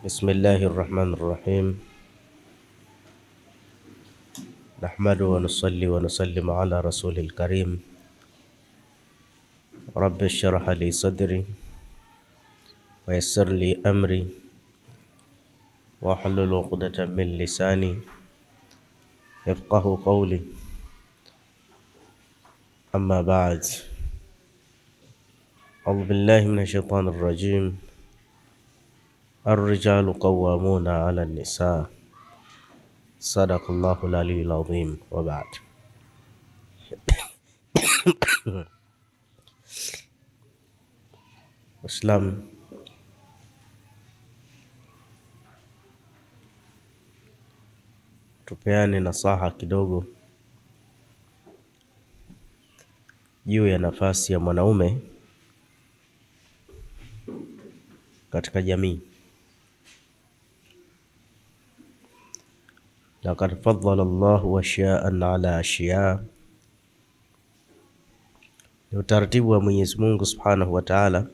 بسم الله الرحمن الرحيم. نحمد ونصلي ونسلم على رسول الكريم. رب اشرح لي صدري ويسر لي أمري واحلل عقدة من لساني يفقه قولي. أما بعد، أعوذ بالله من الشيطان الرجيم. الرجال قوامون على النساء. صدق الله العلي العظيم. وبعد. Islam, tupeane nasaha kidogo juu ya nafasi ya mwanaume katika jamii. Laqad faddala Allahu ashya'an ala ashya', ni utaratibu wa Mwenyezi Mungu Subhanahu wa Ta'ala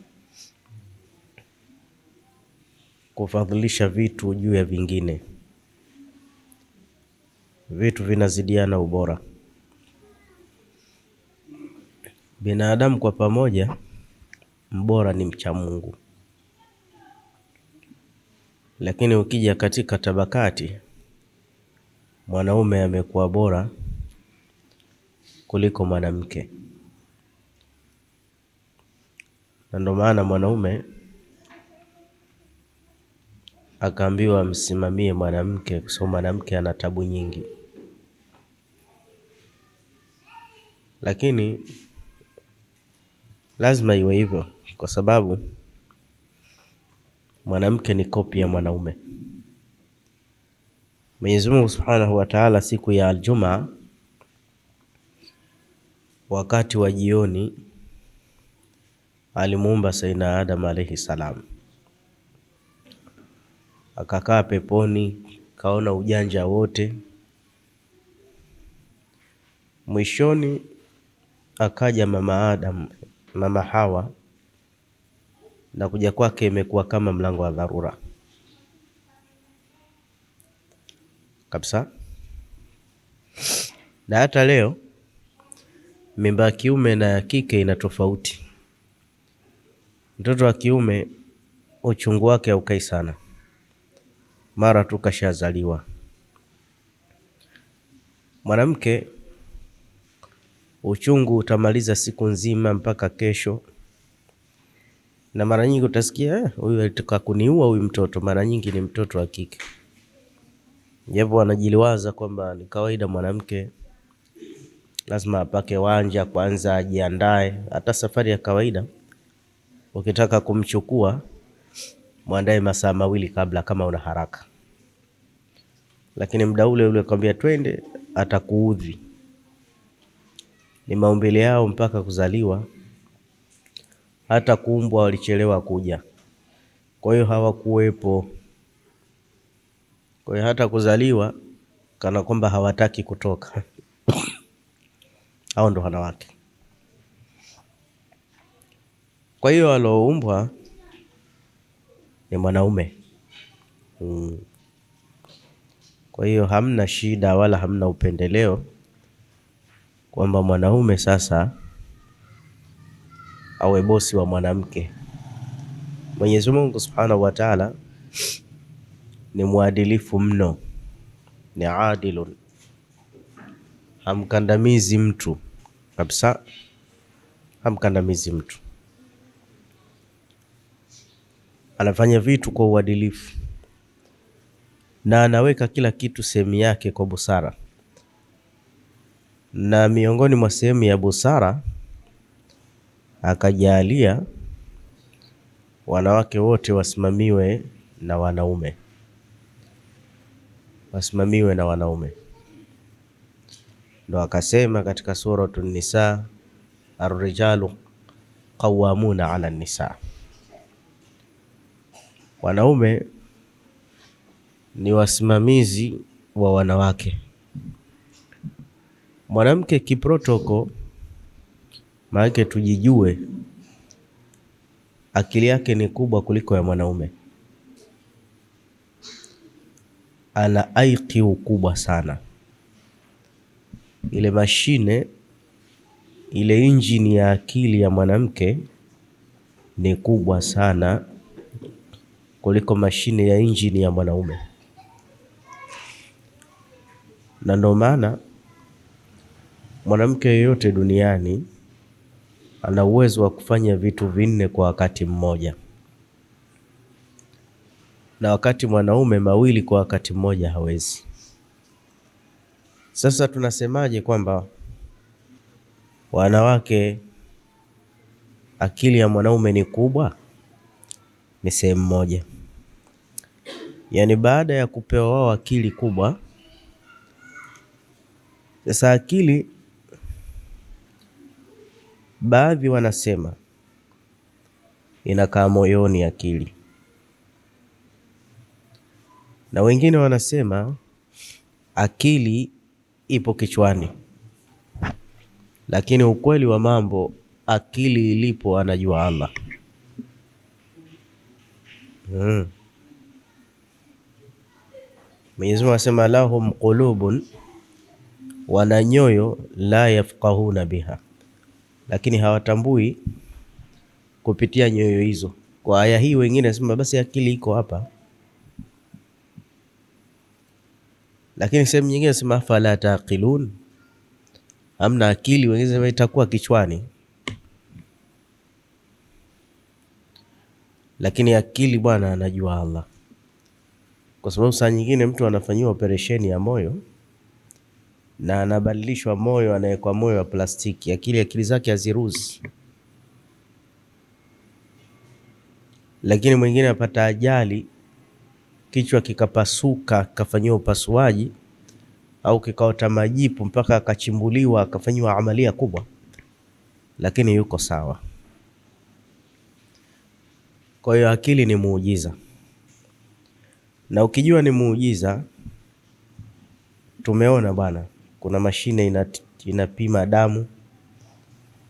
kufadhilisha vitu juu ya vingine. Vitu vinazidiana ubora. Binadamu kwa pamoja, mbora ni mcha Mungu. Lakini ukija katika tabakati, mwanaume amekuwa bora kuliko mwanamke. Na ndio maana mwanaume akaambiwa msimamie mwanamke, kwa sababu mwanamke ana tabu nyingi. Lakini lazima iwe hivyo, kwa sababu mwanamke ni kopi ya mwanaume. Mwenyezi Mungu Subhanahu wa Ta'ala siku ya Aljumaa, wakati wa jioni, alimuumba Sayyidina Adam alayhi salam. Akakaa peponi, kaona ujanja wote. Mwishoni akaja mama Adam, mama Hawa, na kuja kwake imekuwa kama mlango wa dharura kabisa. Na hata leo mimba ya kiume na ya kike ina tofauti. Mtoto wa kiume uchungu wake haukai sana, mara tu kashazaliwa. Mwanamke uchungu utamaliza siku nzima mpaka kesho. Na mara nyingi utasikia huyu alitaka kuniua huyu mtoto, mara nyingi ni mtoto wa kike. Japo anajiliwaza kwamba ni kawaida mwanamke lazima apake wanja kwanza, ajiandae. Hata safari ya kawaida ukitaka kumchukua, muandae masaa mawili kabla kama una haraka. Lakini muda ule ule kwambia twende, atakuudhi. Ni maumbile yao mpaka kuzaliwa. Hata kuumbwa walichelewa kuja, kwa hiyo hawakuwepo. Kwa hiyo hata kuzaliwa kana kwamba hawataki kutoka. Hao ndo wanawake. Kwa hiyo aloumbwa ni mwanaume. Kwa hiyo hamna shida wala hamna upendeleo kwamba mwanaume sasa awe bosi wa mwanamke. Mwenyezi Mungu Subhanahu wa Ta'ala ni muadilifu mno, ni adilun. Hamkandamizi mtu kabisa, hamkandamizi mtu. Anafanya vitu kwa uadilifu na anaweka kila kitu sehemu yake kwa busara. Na miongoni mwa sehemu ya busara akajalia wanawake wote wasimamiwe na wanaume. Wasimamiwe na wanaume. Ndo akasema katika Suratul Nisa, Ar-rijalu qawwamuna 'ala an-nisa. Wanaume ni wasimamizi wa wanawake. Mwanamke kiprotoko, maana tujijue, akili yake ni kubwa kuliko ya mwanaume. ana IQ kubwa sana. Ile mashine, ile injini ya akili ya mwanamke ni kubwa sana kuliko mashine ya injini ya mwanaume. Na ndio maana mwanamke yeyote duniani ana uwezo wa kufanya vitu vinne kwa wakati mmoja, na wakati mwanaume mawili kwa wakati mmoja hawezi. Sasa tunasemaje kwamba wanawake akili ya mwanaume ni kubwa? Ni sehemu moja. Yaani baada ya kupewa wao akili kubwa, sasa akili, baadhi wanasema inakaa moyoni akili, na wengine wanasema akili ipo kichwani. Lakini ukweli wa mambo, akili ilipo anajua Allah. Mwenyezi Mungu asema lahum qulubun, wana nyoyo, la yafqahuna biha, lakini hawatambui kupitia nyoyo hizo. Kwa aya hii wengine nasema basi akili iko hapa, lakini sehemu nyingine nasema fala taqilun, amna akili. Wengine nasema itakuwa kichwani, lakini akili bwana anajua Allah. Kwa sababu saa nyingine mtu anafanyiwa operesheni ya moyo na anabadilishwa moyo, anawekwa moyo wa plastiki, akili zake haziruhusu. Lakini mwingine apata ajali, kichwa kikapasuka, kafanyiwa upasuaji, au kikaota majipu mpaka akachimbuliwa, akafanyiwa amalia kubwa, lakini yuko sawa. Kwa hiyo akili ni muujiza, na ukijua ni muujiza, tumeona bwana, kuna mashine inapima damu,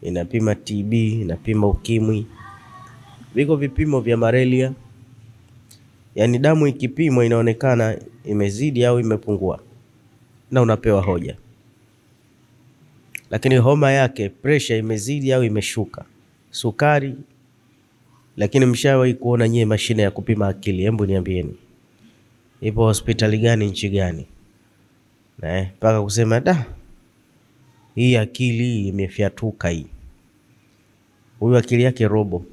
inapima TB, inapima ukimwi, viko vipimo vya malaria. Yaani damu ikipimwa inaonekana imezidi au imepungua, na unapewa hoja. Lakini homa yake, pressure imezidi au imeshuka, sukari. Lakini mshawahi kuona nyie mashine ya kupima akili? Hebu niambieni, ipo hospitali gani, nchi gani? Mpaka kusema hii akili imefyatuka hii. Huyu akili yake robo,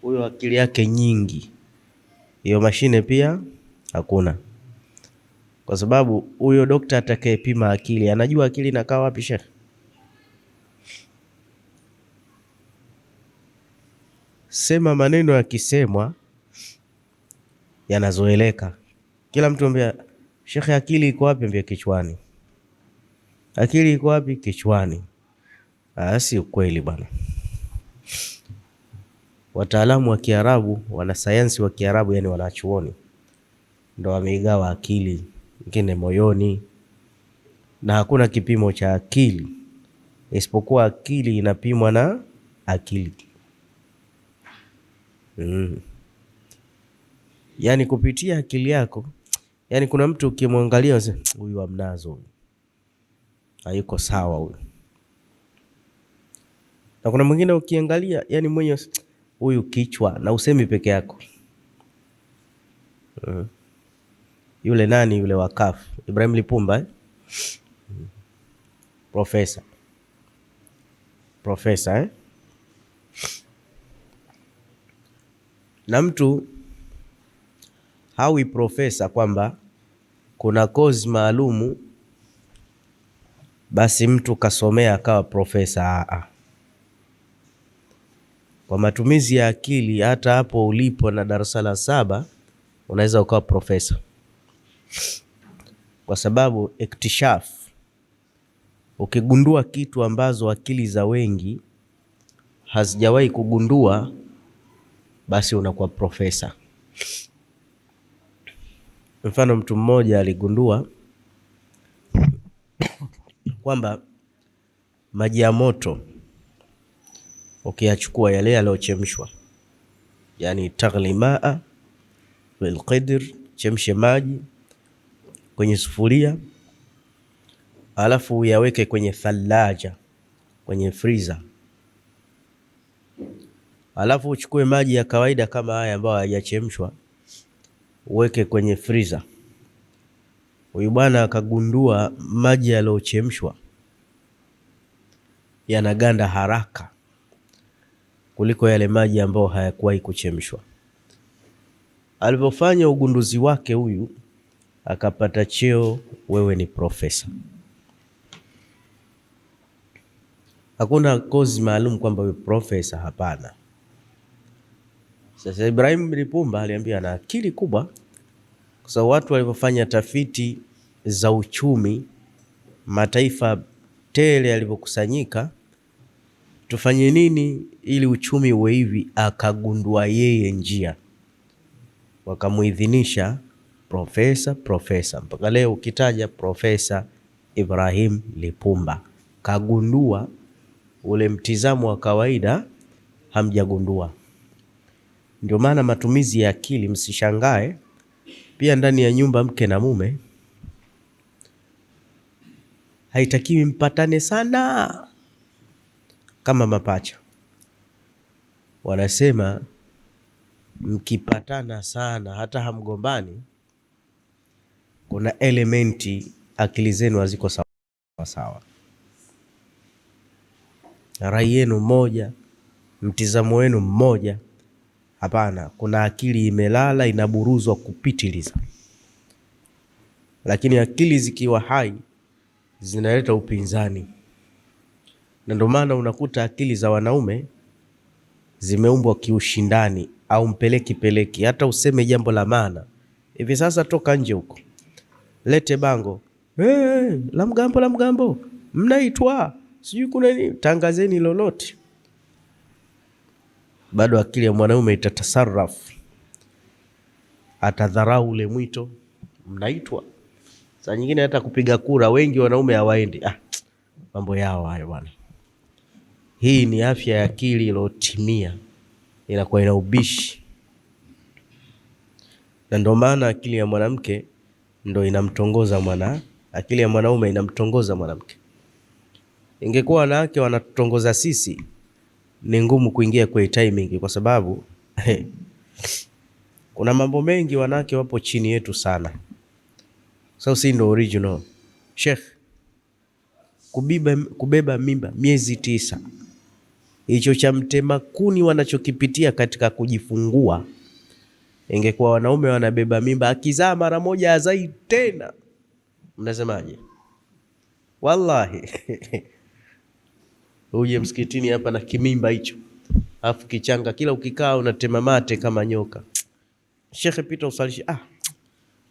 huyu akili yake nyingi. Hiyo mashine pia hakuna, kwa sababu huyo dokta atakayepima akili anajua akili inakaa wapi. Sheikh, sema maneno yakisemwa yanazoeleka, kila mtu ambia Sheikh, akili iko wapi? Ambia kichwani. Akili iko wapi? Kichwani. Si ukweli bwana. Wataalamu wa Kiarabu, wanasayansi wa Kiarabu, yani wanachuoni, ndo wameigawa akili, ngine moyoni, na hakuna kipimo cha akili isipokuwa akili inapimwa na akili. Yani kupitia akili yako. Yani kuna mtu ukimwangalia huyu amnazo, hayuko sawa huyu. Na kuna mwingine ukiangalia, yani mwenye huyu kichwa, na usemi peke yako. Yule nani yule wakafu Ibrahim Lipumba, profesa na mtu hawi profesa kwamba kuna kozi maalumu basi mtu kasomea akawa profesa. Kwa matumizi ya akili, hata hapo ulipo na darasa la 7 unaweza ukawa profesa, kwa sababu iktishaf, ukigundua kitu ambazo akili za wengi hazijawahi kugundua, basi unakuwa profesa. Mfano, mtu mmoja aligundua kwamba maji ya moto ukiyachukua yale yaliyochemshwa, yani taghli maa bil qadr chemshe maji kwenye sufuria, alafu uyaweke kwenye thalaja, kwenye freezer. Alafu uchukue maji ya kawaida kama haya ambayo hayajachemshwa, uweke kwenye freezer. Huyu bwana akagundua maji yaliyochemshwa yanaganda haraka kuliko yale maji ambayo hayakuwahi kuchemshwa. Alipofanya ugunduzi wake huyu, akapata cheo, wewe ni profesa. Hakuna kozi maalum kwamba wewe profesa, hapana. Sasa Ibrahim Lipumba aliambia ana akili kubwa, kwa sababu watu walipofanya tafiti za uchumi, mataifa tele yalipokusanyika, tufanye nini ili uchumi uwe hivi, akagundua yeye njia, wakamuidhinisha profesa. Mpaka leo ukitaja Profesa Ibrahim Lipumba, kagundua ule mtizamo wa kawaida hamjagundua. Ndio maana matumizi ya akili, msishangae pia ndani ya nyumba, mke na mume haitakiwi mpatane sana kama mapacha. Wanasema mkipatana sana hata hamgombani, kuna elementi akili zenu haziko sawa. Rai yenu moja, mtizamo wenu mmoja, hapana, kuna akili imelala, inaburuzwa kupitiliza. Lakini akili zikiwa hai zinaleta upinzani, na ndio maana unakuta akili za wanaume zimeumbwa kiushindani au mpeleki. Hata useme jambo la maana hivi sasa, toka nje huko, lete bango, la mgambo mnaitwa sijui kuna nini, tangazeni lolote, bado akili ya mwanaume itatasarrafu, atadharau ule mwito, mnaitwa. Saa nyingine hata kupiga kura wengi wanaume hawaendi, mambo yao hayo bwana. Hii ni afya ya akili iliyotimia, inakuwa ina ubishi. Na ndio maana akili ya mwanamke ndio inamtongoza akili ya mwanaume inamtongoza mwanamke. Ingekuwa wanawake wanatutongoza sisi, ni ngumu kuingia kwa timing, kwa sababu kuna mambo mengi wanawake wapo chini yetu sana. So si ndo original. Sheikh, kubeba mimba miezi 9, hicho cha mtema kuni wanachokipitia katika kujifungua, ingekuwa wanaume wanabeba mimba, akizaa mara moja azai tena, mnasemaje? Wallahi uje msikitini hapa na kimimba hicho, afu kichanga, kila ukikaa unatema mate kama nyoka. Sheikh, pita usalishi,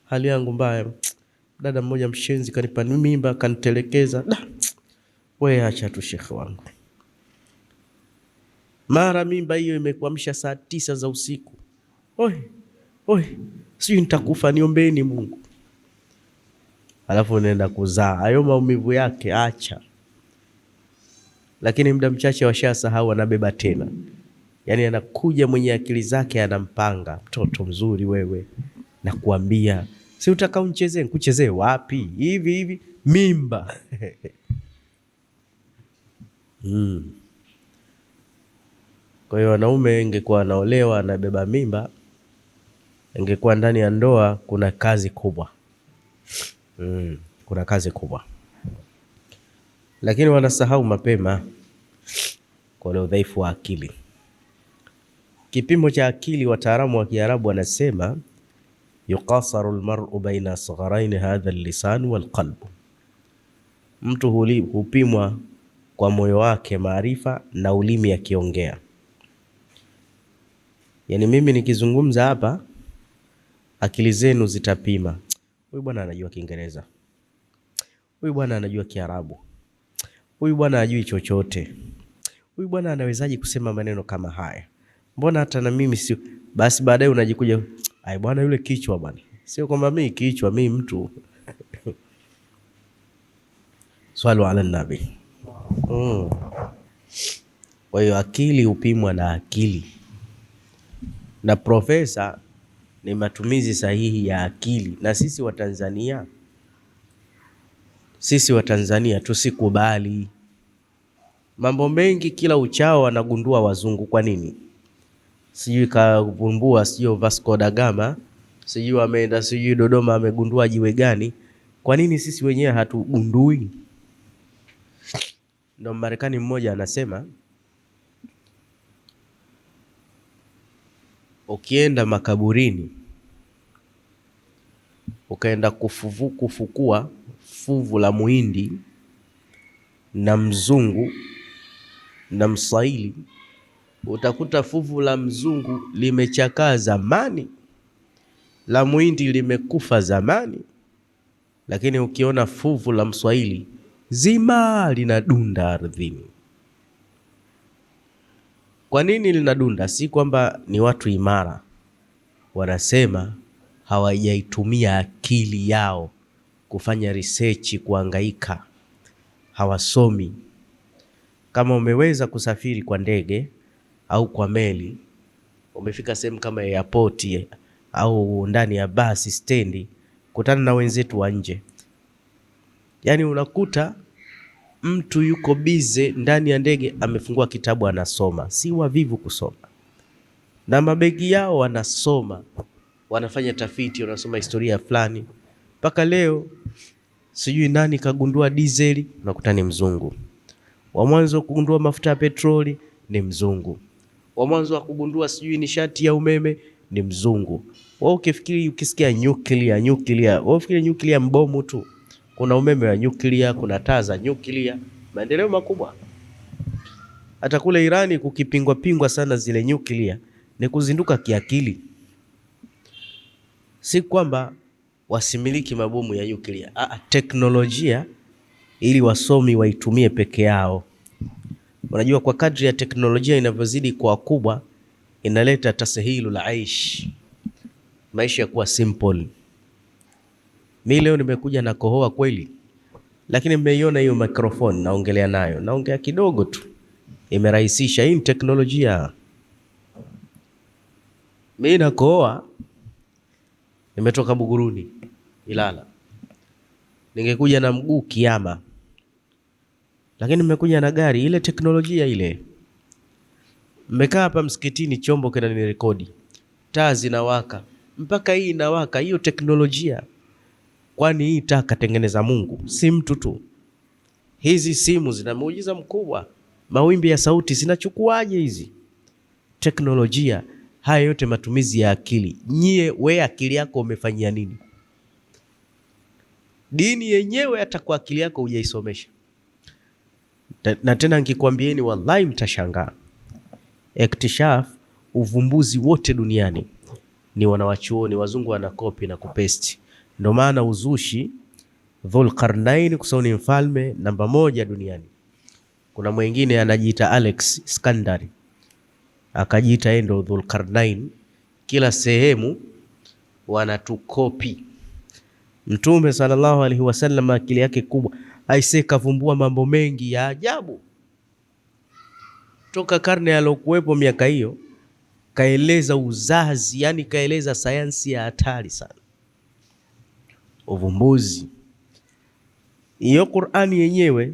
hali yangu mbaya, dada mmoja mshenzi kanipa mimba, kanitelekeza. Wewe acha tu Sheikh wangu. Mara mimba hiyo imekuamsha saa 9 za usiku. Oi, sijui nitakufa, niombeni Mungu. Alafu unaenda kuzaa, hayo maumivu yake acha. Lakini muda mchache washasahau, anabeba tena. Yaani anakuja mwenye akili zake, anampanga, mtoto mzuri wewe, na kuambia si utaka unchezee, nikuchezee wapi? Hivi mimba. Kwa hiyo wanaume ingekuwa anaolewa anabeba mimba, ingekuwa ndani ya ndoa kuna kazi kubwa. Kuna kazi kubwa. Lakini wanasahau mapema kwa ule udhaifu wa akili. Kipimo cha akili, wataalamu wa Kiarabu wanasema yuqasaru almar'u baina sagharain hadha al-lisan wal-qalb. Mtu hupimwa kwa moyo wake maarifa na ulimi akiongea. Yani mimi nikizungumza hapa, akili zenu zitapima. Huyu bwana anajua Kiingereza, huyu bwana anajua Kiarabu, huyu bwana hajui chochote, huyu bwana anawezaje kusema maneno kama haya, mbona hata na mimi sio. Basi baadaye unajikuja, ai bwana yule kichwa bwana. Sio kwamba mimi kichwa, mimi mtu. Swali ala nabi. Kwa hiyo akili hupimwa na akili. Na profesa ni matumizi sahihi ya akili. Na sisi Watanzania tusikubali mambo mengi kila uchao wanagundua wazungu. Kwa nini? Sijui kavumbua, sijui Vasco da Gama, sijui ameenda sijui Dodoma amegundua jiwe gani. Kwa nini sisi wenyewe hatugundui? Ndio Marekani mmoja anasema ukienda makaburini ukaenda kufukua fuvu la Muhindi na Mzungu na Mswahili, utakuta fuvu la Mzungu limechakaa zamani, la Muhindi limekufa zamani, lakini ukiona fuvu la Mswahili zima linadunda ardhini. Kwa nini linadunda? Si kwamba ni watu imara, wanasema hawajaitumia akili yao kufanya research, kuhangaika, hawasomi. Kama umeweza kusafiri kwa ndege au kwa meli, umefika sehemu kama airport au ndani ya basi stendi, kutana na wenzetu wa nje. Yani unakuta mtu yuko bize ndani ya ndege, amefungua kitabu anasoma. Si wavivu kusoma, na mabegi yao wanasoma, wanafanya tafiti, wanasoma historia fulani. Mpaka leo sijui nani kagundua dizeli, unakuta ni Mzungu. Wa mwanzo kugundua mafuta ya petroli ni Mzungu. Wa mwanzo wa kugundua sijui nishati ya umeme ni Mzungu. Wao ukisikia nuclear, wao ufikiri nuclear mbomu tu. Kuna umeme wa nuclear, kuna taa za nuclear, maendeleo makubwa. Hata kule Irani kukipingwa sana zile nuclear, ni kuzinduka kiakili. Si kwamba wasimiliki mabomu ya nuclear, teknolojia ili wasomi waitumie peke yao. Unajua, kwa kadri ya teknolojia inavyozidi kwa kubwa, inaleta tasahilu la aish, maisha ya kuwa simple. Mimi leo nimekuja na kohoa kweli, lakini mmeiona hiyo microphone naongelea nayo, naongea kidogo tu, imerahisisha. Hii teknolojia. Mimi na kohoa, nimetoka Buguruni Ilala, ningekuja na mguu kiama, lakini nimekuja na gari. Ile teknolojia ile. Mmekaa hapa msikitini, chombo kinanirekodi, taa zinawaka, mpaka hii inawaka. Hiyo teknolojia. Kwani hii taa katengeneza Mungu, si mtu tu. Hizi simu zina muujiza mkubwa. Mawimbi ya sauti zinachukuaje hizi? Teknolojia. Haya yote matumizi ya akili. We akili yako umefanyia nini? Dini yenyewe hata kwa akili yako hujaisomesha. Na tena nikikwambieni, wallahi mtashangaa. Iktishaf, uvumbuzi wote duniani ni wanawachuoni wazungu, wanakopi na kupesti. Ndio maana uzushi, Dhulqarnain kwa sababu ni mfalme namba 1 duniani. Kuna mwingine anajiita Alex Skandari, akajiita yeye ndo Dhulqarnain. Kila sehemu wanatukopi. Mtume sallallahu alaihi wasallam akili yake kubwa, aisee, kavumbua mambo mengi ya ajabu toka karne alokuwepo miaka hiyo. Kaeleza uzazi, yani kaeleza sayansi ya hatari sana, uvumbuzi. Hiyo Qur'ani yenyewe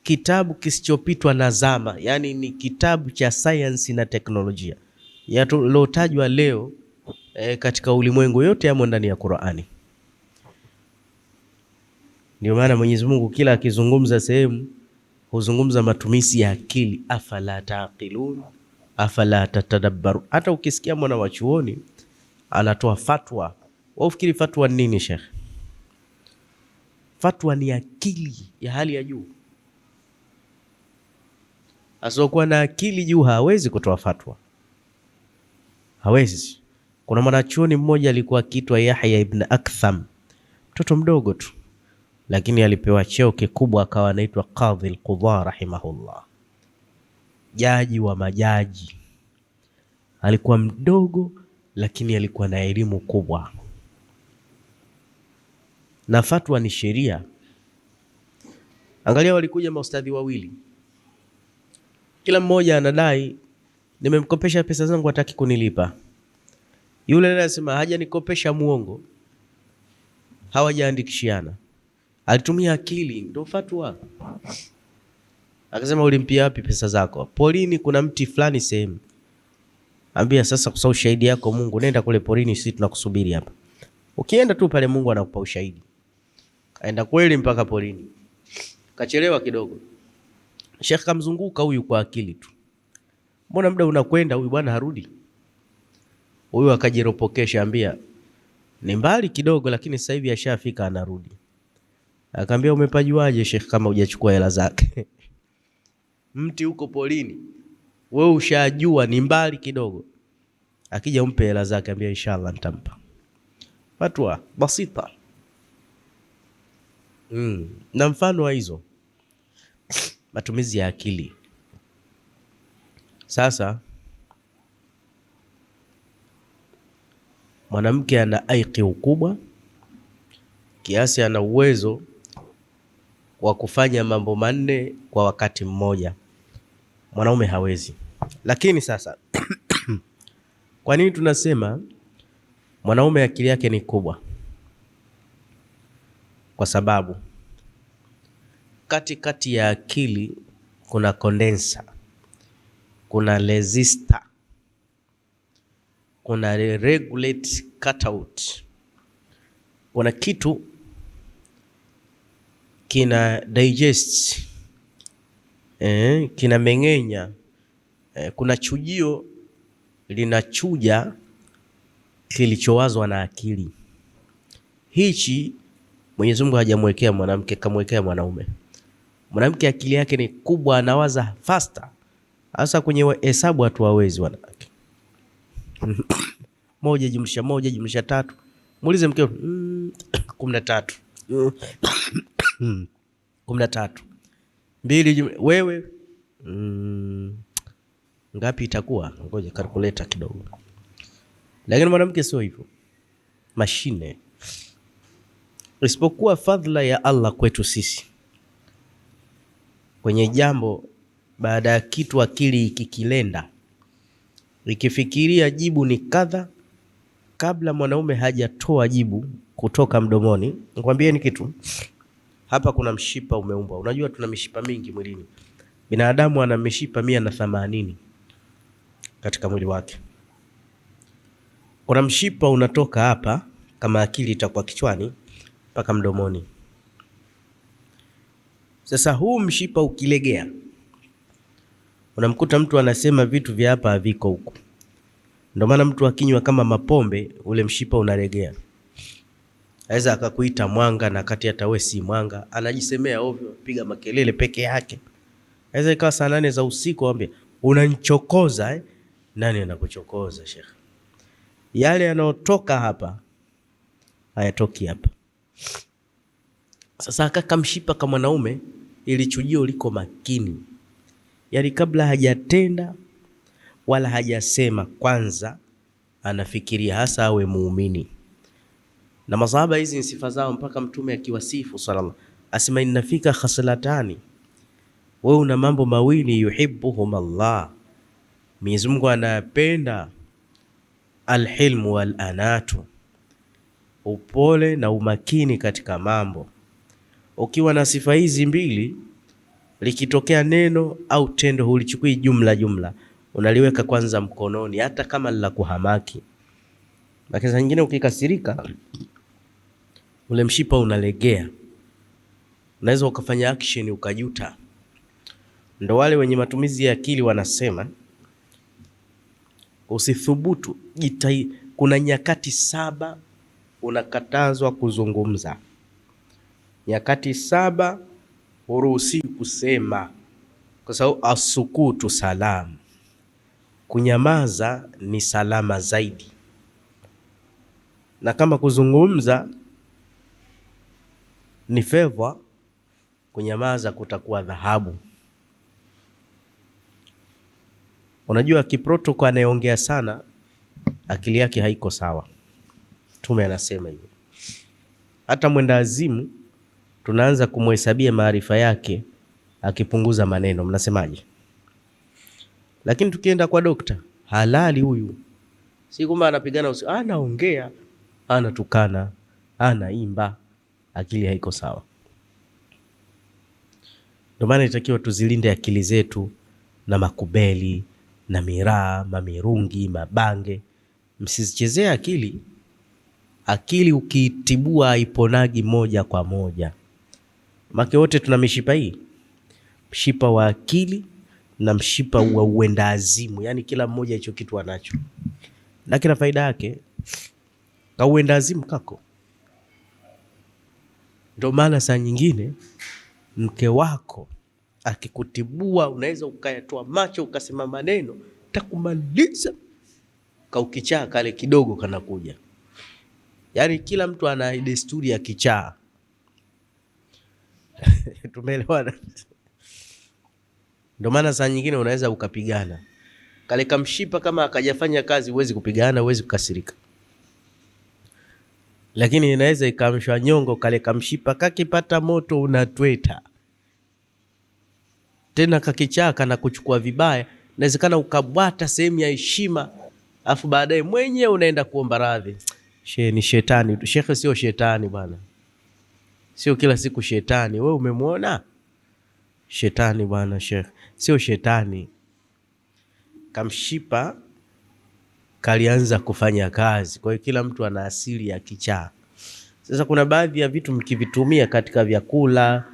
kitabu kisichopitwa na zama, yani ni kitabu cha sayansi na teknolojia yalotajwa leo katika ulimwengu yote yamo ndani ya Qur'ani. Ndio maana Mwenyezi Mungu kila akizungumza sehemu huzungumza matumizi ya akili. Afala taqilun, afala tatadabbaru. Hata ukisikia mwana wa chuoni anatoa fatwa, wafikiri fatwa nini Sheikh? Fatwa ni akili ya hali ya juu. Asokuwa na akili juu hawezi kutoa fatwa, hawezi. Kuna mwanachuoni mmoja alikuwa akiitwa Yahya ibn Aktham, mtoto mdogo tu, lakini alipewa cheo kikubwa, akawa anaitwa Qadhi al-Qudha rahimahullah, jaji wa majaji. Alikuwa mdogo, lakini alikuwa na elimu kubwa. Na fatwa ni sheria. Angalia, walikuja maustadhi wawili, kila mmoja anadai nimemkopesha pesa zangu, hataki kunilipa. Yule anasema hajanikopesha muongo, hawajaandikishiana, alitumia akili, ndio fatwa. Akasema ulimpia wapi pesa zako? Polini kuna mti fulani sehemu. Ambia sasa kwa ushahidi yako Mungu, nenda kule porini, sisi tunakusubiri hapa. Ukienda tu pale Mungu anakupa ushahidi. Kaenda kweli mpaka porini. Kachelewa kidogo. Sheikh kamzunguka huyu kwa akili tu. Mbona muda unakwenda, huyu bwana harudi? Huyu akajiropokesha, ambia ni mbali kidogo lakini sasa hivi ashafika anarudi. Akamwambia umepajuaje Sheikh kama hujachukua hela zake? Mti huko polini, wewe ushajua ni mbali kidogo. Akija umpe hela zake, ambia inshallah nitampa. Fatwa basita. Na mfano wa hizo matumizi ya akili. Sasa mwanamke ana aiki ukubwa kiasi ana uwezo wa kufanya mambo manne kwa wakati mmoja. Mwanaume hawezi. Lakini sasa kwa nini tunasema mwanaume akili yake ni kubwa? Kwa sababu kati ya akili kuna condenser, kuna resistor, kuna regulate cutout, kuna kitu kina digest, kina meng'enya, kuna chujio linachuja kilichowazwa na akili. Hichi Mwenyezi Mungu hajamwekea mwanamke, kamwekea mwanaume. Mwanamke akili yake ni kubwa, anawaza faster. Hasa kwenye hesabu watu hawezi wanawake. 1 + 1 = 3. Muulize mkeo 13. 13. 2 wewe ngapi itakuwa? Ngoja calculator kidogo. Lakini mwanamke sio hivyo. Mashine. Isipokuwa fadhila ya Allah kwetu sisi. Kwenye jambo, baada ya kitu akili ikikilenda, ikifikiria jibu ni kadha, kabla mwanaume hajatoa jibu kutoka mdomoni. Nikwambie ni kitu. Hapa kuna mshipa umeumbwa. Unajua tuna mishipa mingi mwilini. Binadamu ana mishipa 180 katika mwili wake. Kuna mshipa unatoka hapa, kama akili itakuwa kichwani, mpaka mdomoni. Sasa huu mshipa ukilegea, unamkuta mtu anasema vitu vya hapa haviko huku. Ndio maana mtu akinywa kama mapombe, ule mshipa unalegea. Aweza akakuita mwanga na kati hata wewe si mwanga, anajisemea ovyo, piga makelele peke yake. Aweza ikawa saa 8 za usiku aambie unanichokoza. Nani anakuchokoza Sheikh? Yale yanayotoka hapa hayatoki hapa. Sasa akaka mshipa kama mwanaume, ili chujio liko makini. Yaani kabla hajatenda wala hajasema, kwanza anafikiria, hasa awe muumini. Na masahaba hizi ni sifa zao, mpaka mtume akiwasifu sallallahu asema inafika khaslatani, wewe una mambo mawili, yuhibbuhum Allah, Mwenyezi Mungu anapenda, alhilmu wal anatu, upole na umakini katika mambo. Ukiwa na sifa hizi mbili, likitokea neno au tendo hulichukui jumla, unaliweka kwanza mkononi, hata kama la kuhamaki. Lakini saa nyingine ukikasirika, ule mshipa unalegea, unaweza ukafanya action ukajuta. Ndo wale wenye matumizi ya akili wanasema usithubutu, kuna nyakati 7 unakatazwa kuzungumza. Nyakati 7 huruhusi kusema, kwa sababu asukutu salam, kunyamaza ni salama zaidi. Na kama kuzungumza ni favor, kunyamaza kutakuwa dhahabu. Unajua kiprotoko anayeongea sana akili yake haiko sawa. Mtume anasema hivyo. Hata mwenda azimu tunaanza kumhesabia maarifa yake akipunguza maneno. Mnasemaje? Lakini tukienda kwa dokta, halali huyu, Si kwamba anapigana usiku, anaongea, anatukana, anaimba, akili haiko sawa. Ndio maana inatakiwa tuzilinde akili zetu na makubeli na miraa, mamirungi, mabange. Msizichezee akili. Akili ukiitibua haiponagi moja kwa moja. Make wote tuna mishipa hii, mshipa wa akili na mshipa wa uenda azimu. Yani kila mmoja hicho kitu anacho na kila faida yake. Ka uenda azimu kako. Ndio maana saa nyingine mke wako akikutibua unaweza ukayatoa macho ukasema maneno takumaliza, ka ukichaa kale kidogo kanakuja. Yani kila mtu ana desturi ya kichaa. Tumeelewana? Ndio maana saa nyingine unaweza ukapigana kale kamshipa, kama akajafanya kazi huwezi kupigana, huwezi kukasirika. Lakini inaweza ikamshwa nyongo kale kamshipa, kakipata moto unatweta. Tena kakichaka na kuchukua vibaya, inawezekana ukabwata sehemu ya heshima, afu baadaye mwenye unaenda kuomba radhi. Ni shetani. Shekhe sio shetani bwana. Sio kila siku shetani. Wewe umemwona shetani bwana shekhe? Sio shetani. Kamshipa kalianza kufanya kazi. Kwa hiyo kila mtu ana asili ya kichaa. Sasa kuna baadhi ya vitu mkivitumia katika vyakula,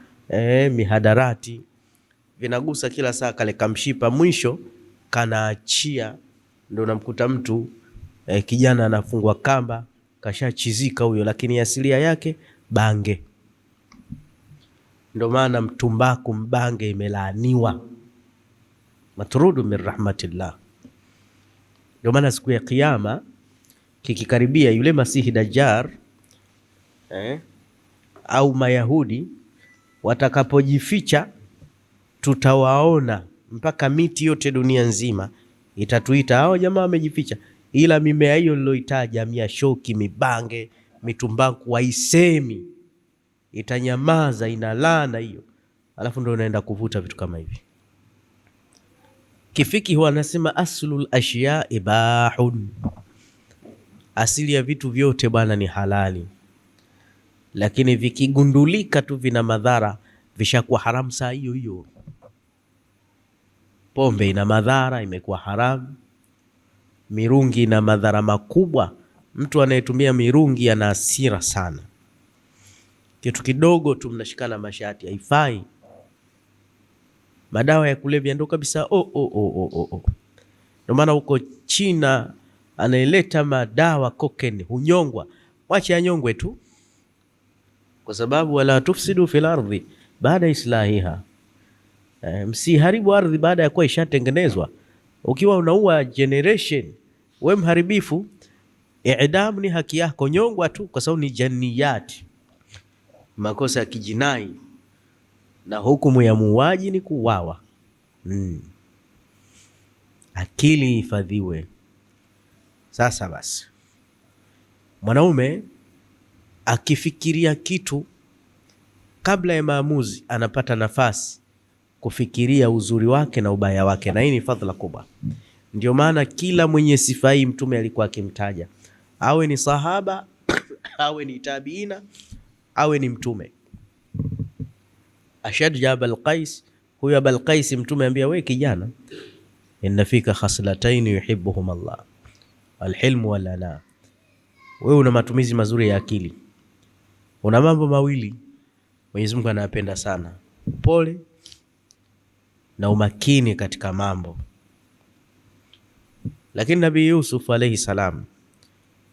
mihadarati, vinagusa kila saa kale kamshipa, mwisho kanaachia. Ndio unamkuta mtu kijana anafungwa kamba, kashachizika huyo, lakini asilia yake bange. Ndio maana mtumbaku, mbange imelaaniwa, matrudu min rahmatillah. Ndio maana siku ya kiyama kikikaribia, yule Masihi Dajjal au Mayahudi watakapojificha, tutawaona mpaka miti yote dunia nzima itatuita hao jamaa wamejificha. Ila mimea hiyo niloitaja, miashoki, mibange, mitumbaku, waisemi, itanyamaza, inalana hiyo. Alafu ndio unaenda kuvuta vitu kama hivi. Kifiki huwa anasema aslul ashya ibahun, asili ya vitu vyote bwana ni halali, lakini vikigundulika tu vina madhara vishakuwa haramu saa hiyo hiyo. Pombe ina madhara, imekuwa haramu. Mirungi ina madhara makubwa. Mtu anayetumia mirungi ana hasira sana. Kitu kidogo tu mnashikana mashati, haifai. Madawa ya kulevya ndo kabisa. Ndio maana huko China anaeleta madawa cocaine hunyongwa. Wacha anyongwe tu, kwa sababu wala tufsidu fil ardhi baada islahiha. Msiharibu ardhi baada ya kuwa ishatengenezwa. Ukiwa unaua generation, we mharibifu, i'dam ni haki yako, nyongwa tu, kwa sababu ni janiyati, makosa ya kijinai, na hukumu ya muuaji ni kuuawa. Akili ifadhiwe. Sasa basi, mwanaume akifikiria kitu kabla ya maamuzi, anapata nafasi kufikiria uzuri wake na ubaya wake, na hii ni fadhila kubwa. Ndio maana kila mwenye sifa hii Mtume alikuwa akimtaja, awe ni sahaba awe ni tabiina, awe ni mtume. Ashad Abul Qais, huyo Abul Qais Mtume ambia, we kijana, inna fika khaslatayn yuhibbuhum Allah, alhilmu wal ana. Wewe una matumizi mazuri ya akili, una mambo mawili Mwenyezi Mungu anapenda sana: upole na umakini katika mambo. Lakini Nabii Yusuf alayhi salam,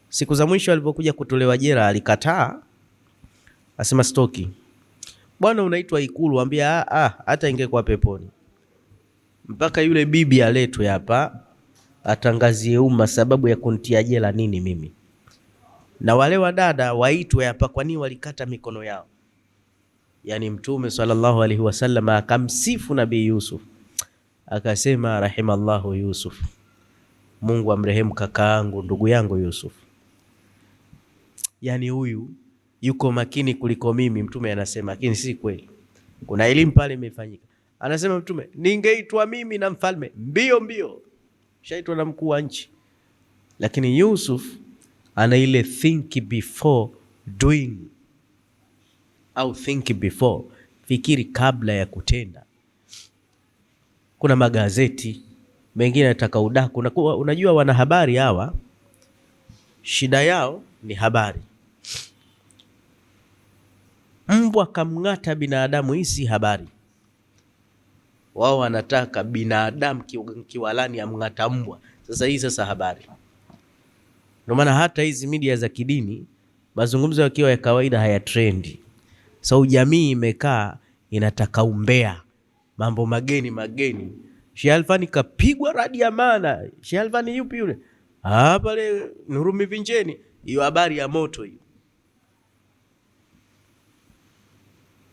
siku za mwisho alipokuja kutolewa jela, alikataa, asema stoki. Bwana, unaitwa Ikulu, ambia hata ingekuwa peponi, mpaka yule bibi aletwe hapa atangazie umma sababu ya kuntia jela nini mimi, na wale wadada waitwe hapa kwa nini walikata mikono yao. Yani Mtume sallallahu alaihi wasallam akamsifu Nabii Yusuf, akasema rahimallahu Yusuf, Mungu amrehemu kakaangu, ndugu yangu Yusuf. Yani huyu yuko makini kuliko mimi. Mtume anasema, lakini si kweli, kuna elimu pale imefanyika. Anasema Mtume, ningeitwa mimi na mfalme mbio mbio, shaitwa na mkuu wa nchi, Lakini Yusuf ana ile think before doing, au think before, fikiri kabla ya kutenda. Kuna magazeti mengine yanataka udaku. Unajua wanahabari hawa shida yao ni habari. Mbwa kamng'ata binadamu, hii si habari. Wao wanataka binadamu kiwalani amng'ata mbwa. Sasa hii sasa habari. Ndio maana hata hizi media za kidini mazungumzo yakiwa ya kawaida haya trendi. So jamii imekaa inataka umbea, mambo mageni. Sheikh Alfani kapigwa radi ya maana. Sheikh Alfani yupi yule? Pale Nurumi Vinjeni. Hiyo habari ya moto hiyo.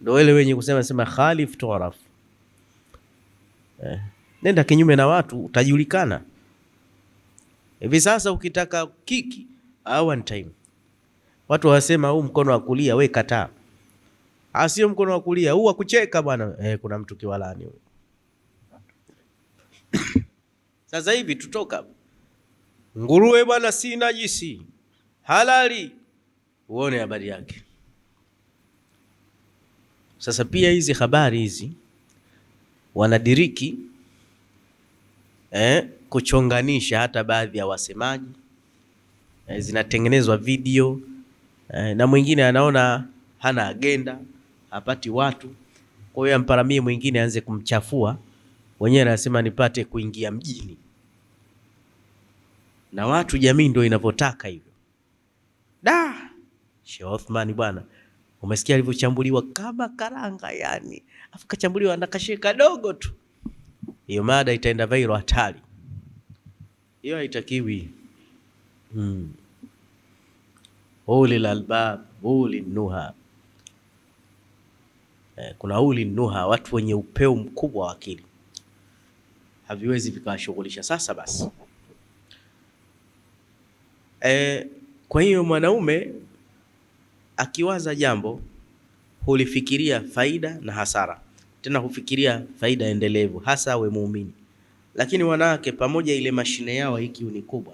Ndio wale wenye kusema khalif tuaraf. Nenda kinyume na watu utajulikana. Hivi sasa ukitaka kiki one time, watu wasema huu mkono wa kulia, we kataa. Sio mkono wa kulia, huu wa kucheka bwana. Kuna mtu kiwalani huyo. Sasa hivi tutoka nguruwe bwana, si najisi, halali, uone habari yake. Sasa pia hizi habari hizi wanadiriki kuchonganisha hata baadhi ya wasemaji. Zinatengenezwa video na mwingine anaona hana agenda, hapati watu, kwa hiyo amparamie mwingine aanze kumchafua. Wenyewe anasema nipate kuingia mjini, na watu jamii ndio inavyotaka hivyo. Sheikh Othman bwana, umesikia alivyochambuliwa kama karanga yani, afu kachambuliwa na kashika dogo tu. Hiyo mada itaenda viral hatari. Hiyo haitakiwi. Ulil albab, ulil nuha. Kuna ulil nuha, watu wenye upeo mkubwa wa akili. Haviwezi vikawashughulisha. Sasa basi, kwa hiyo mwanaume akiwaza jambo hulifikiria faida na hasara, tena hufikiria faida endelevu, hasa we muumini. Lakini wanawake pamoja ile mashine yao hiki ni kubwa,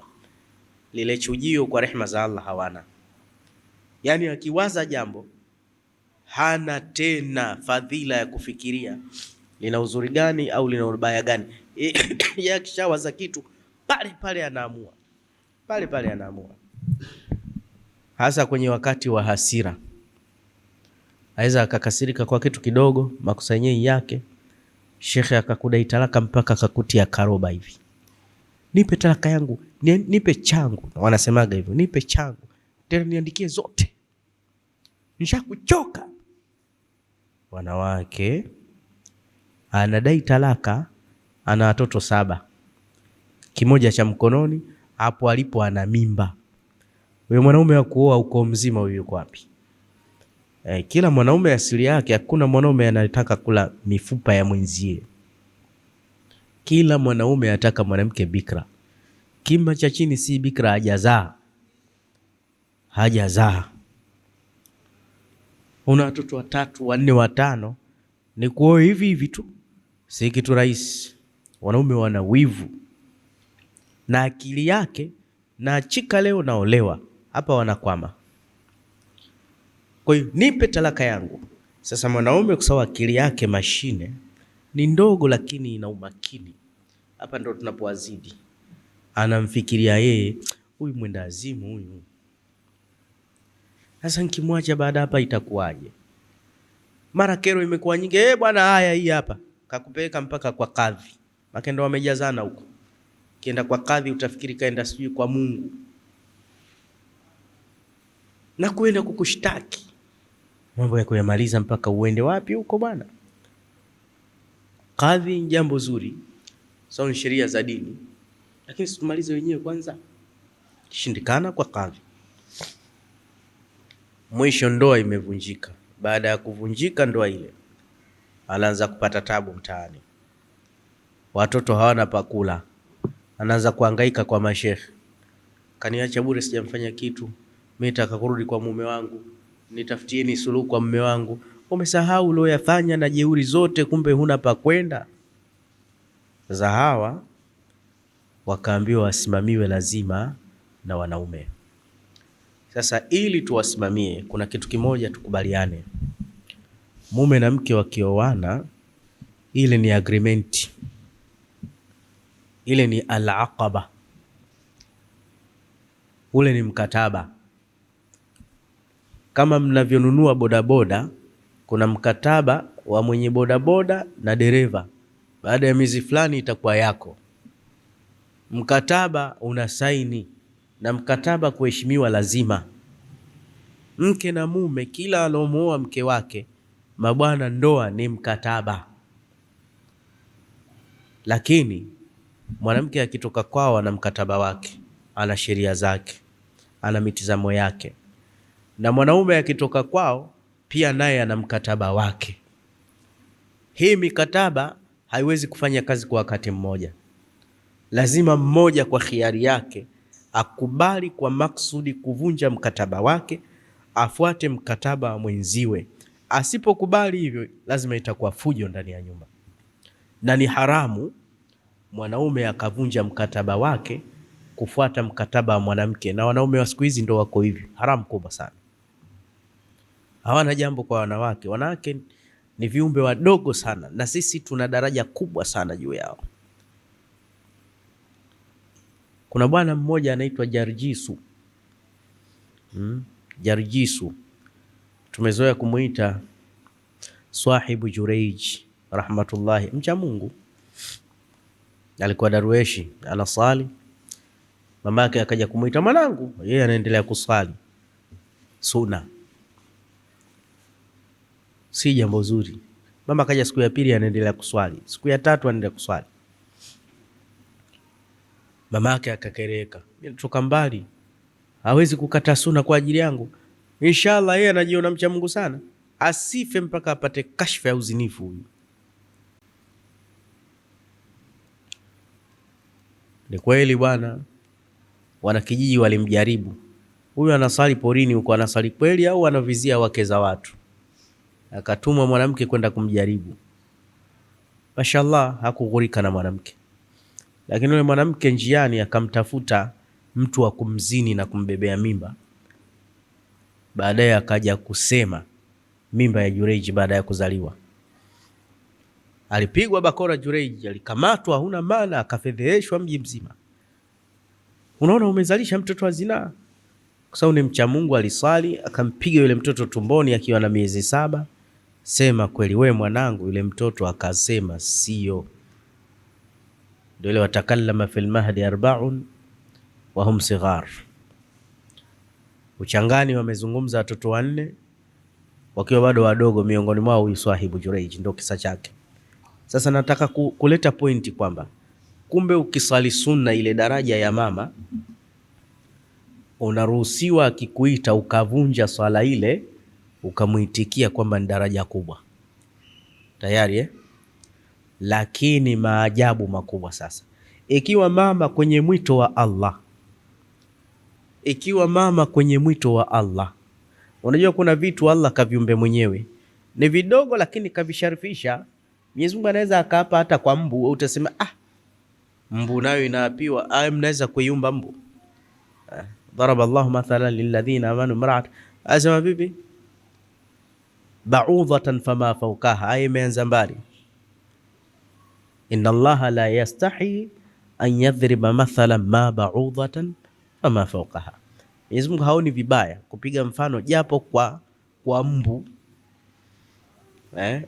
lile chujio kwa rehema za Allah hawana. Yani akiwaza jambo hana tena fadhila ya kufikiria lina uzuri gani au lina ubaya gani. Yeye akishawaza kitu pale anaamua, pale anaamua. Hasa kwenye wakati wa hasira, aweza akakasirika kwa kitu kidogo, makosa yenyewe yake. Shekhe akakudai talaka mpaka akakutia karoba hivi, nipe talaka yangu, nipe changu. Wanasemaga hivyo, nipe changu tena niandikie zote, nishakuchoka. Wanawake anadai talaka, ana watoto 7, kimoja cha mkononi, hapo alipo ana mimba. Wewe mwanaume wa kuoa uko mzima, huyo yuko wapi? Kila mwanaume asili yake, hakuna mwanaume anataka kula mifupa ya mwenzie. Kila mwanaume anataka mwanamke bikra. Kima cha chini si bikra, hajazaa. Una watoto 3, 4, 5, ni kuoa hivi tu, si kitu rahisi. Wanaume wana wivu na akili yake, na chika leo naolewa hapa, wanakwama. Kwa hiyo nipe talaka yangu. Sasa mwanaume kwa sababu akili yake mashine ni ndogo, lakini ina umakini. Hapa ndo tunapowazidi. Anamfikiria yeye, huyu mwenda azimu huyu, sasa nikimwacha baada hapa itakuwaje? Mara kero imekuwa nyingi. Bwana, haya hii hapa kakupeleka mpaka kwa kadhi, makendo wamejazana huko. Kienda kwa kadhi utafikiri kaenda sijui kwa Mungu, na kuenda kukushtaki. Mambo ya kuyamaliza mpaka uende wapi huko bwana? Kadhi ni jambo zuri, sawa, ni sheria za dini, lakini situmalize wenyewe kwanza. Kishindikana kwa kadhi, mwisho ndoa imevunjika. Baada ya kuvunjika ndoa ile, anaanza kupata tabu mtaani, watoto hawana pakula, anaanza kuhangaika kwa mashehe. Kaniacha bure, sijamfanya kitu, mimi nataka kurudi kwa mume wangu, nitafutieni suluhu kwa mume wangu. Umesahau uliyofanya na jeuri zote, kumbe huna pa kwenda. Sasa hawa wakaambiwa wasimamiwe lazima na wanaume. Sasa ili tuwasimamie, kuna kitu kimoja tukubaliane. Mume na mke wakioana, ile ni agreement, ile ni al-aqaba, ule ni mkataba. Kama mnavyonunua bodaboda, kuna mkataba wa mwenye bodaboda na dereva, baada ya miezi fulani itakuwa yako. Mkataba una saini, na mkataba kuheshimiwa lazima. Mke na mume, kila alomuoa mke wake, mabwana, ndoa ni mkataba. Lakini mwanamke akitoka kwao ana mkataba wake, ana sheria zake, ana mitizamo yake, na mwanaume akitoka kwao pia naye ana mkataba wake. Hii mikataba haiwezi kufanya kazi kwa wakati mmoja. Lazima mmoja kwa khiari yake akubali kwa maksudi kuvunja mkataba wake, afuate mkataba wa mwenziwe. Asipokubali hivyo, lazima itakuwa fujo ndani ya nyumba, na ni haramu mwanaume akavunja mkataba wake kufuata mkataba wa mwanamke. Na wanaume wa siku hizi ndo wako hivi, haramu kubwa sana. Hawana jambo kwa wanawake. Wanawake ni viumbe wadogo sana, na sisi tuna daraja kubwa sana juu yao. Kuna bwana mmoja anaitwa Jarjisu. Jarjisu tumezoea kumuita Swahibu Jureij rahmatullahi, mcha Mungu. Alikuwa darweshi, anasali. Mamake akaja kumuita, mwanangu, yeye anaendelea kusali sunna. Si jambo zuri. Mama akaja siku ya pili, anaendelea kuswali. Siku ya tatu anaendelea kuswali. Mamake akakereka, nitoka mbali, hawezi kukata sunna kwa ajili yangu. Inshallah yeye anajiona mcha Mungu sana, asife mpaka apate kashfa ya uzinifu huyu. Ni kweli bwana, wanakijiji walimjaribu. Huyu anasali porini huko, anasali kweli au anavizia wake za watu? Akatumwa mwanamke kwenda kumjaribu. Mashallah, hakughurika na mwanamke. Lakini yule mwanamke njiani akamtafuta mtu wa kumzini na kumbebea mimba. Baadaye akaja kusema mimba ya Jureij baada ya kuzaliwa. Alipigwa bakora Jureij, alikamatwa, huna maana, akafedheheshwa mji mzima. Unaona, umezalisha mtoto wa zinaa. Kwa sababu ni mcha Mungu, alisali, akampiga yule mtoto tumboni akiwa na miezi 7. Sema kweli wewe mwanangu. Yule mtoto akasema sio. Ndio ile watakallama fil mahdi 4 wa hum sighar. Uchangani wamezungumza watoto 4 wakiwa bado wadogo, miongoni mwao huyu Swahibu Jureij, ndio kisa chake. Sasa nataka kuleta pointi kwamba kumbe ukisali sunna ile daraja ya mama, unaruhusiwa akikuita ukavunja swala ile ukamuitikia kwamba ni daraja kubwa tayari Lakini maajabu makubwa sasa, ikiwa mama kwenye mwito wa Allah, unajua kuna vitu Allah kaviumbe mwenyewe ni vidogo, lakini kavisharifisha. Mwenyezi Mungu anaweza akaapa hata kwa mbu, utasema mbu nayo inaapiwa. Mnaweza kuiumba mbu? Daraba Allahu mathalan lilladhina amanu imra'at, asema vipi? Ba'udhatan fama fawqaha. Aya imeanza mbali. Inna Allaha la yastahi an yadhriba mathalan ma ba'udhatan fama fawqaha. Mwenyezi Mungu haoni vibaya kupiga mfano japo kwa mbu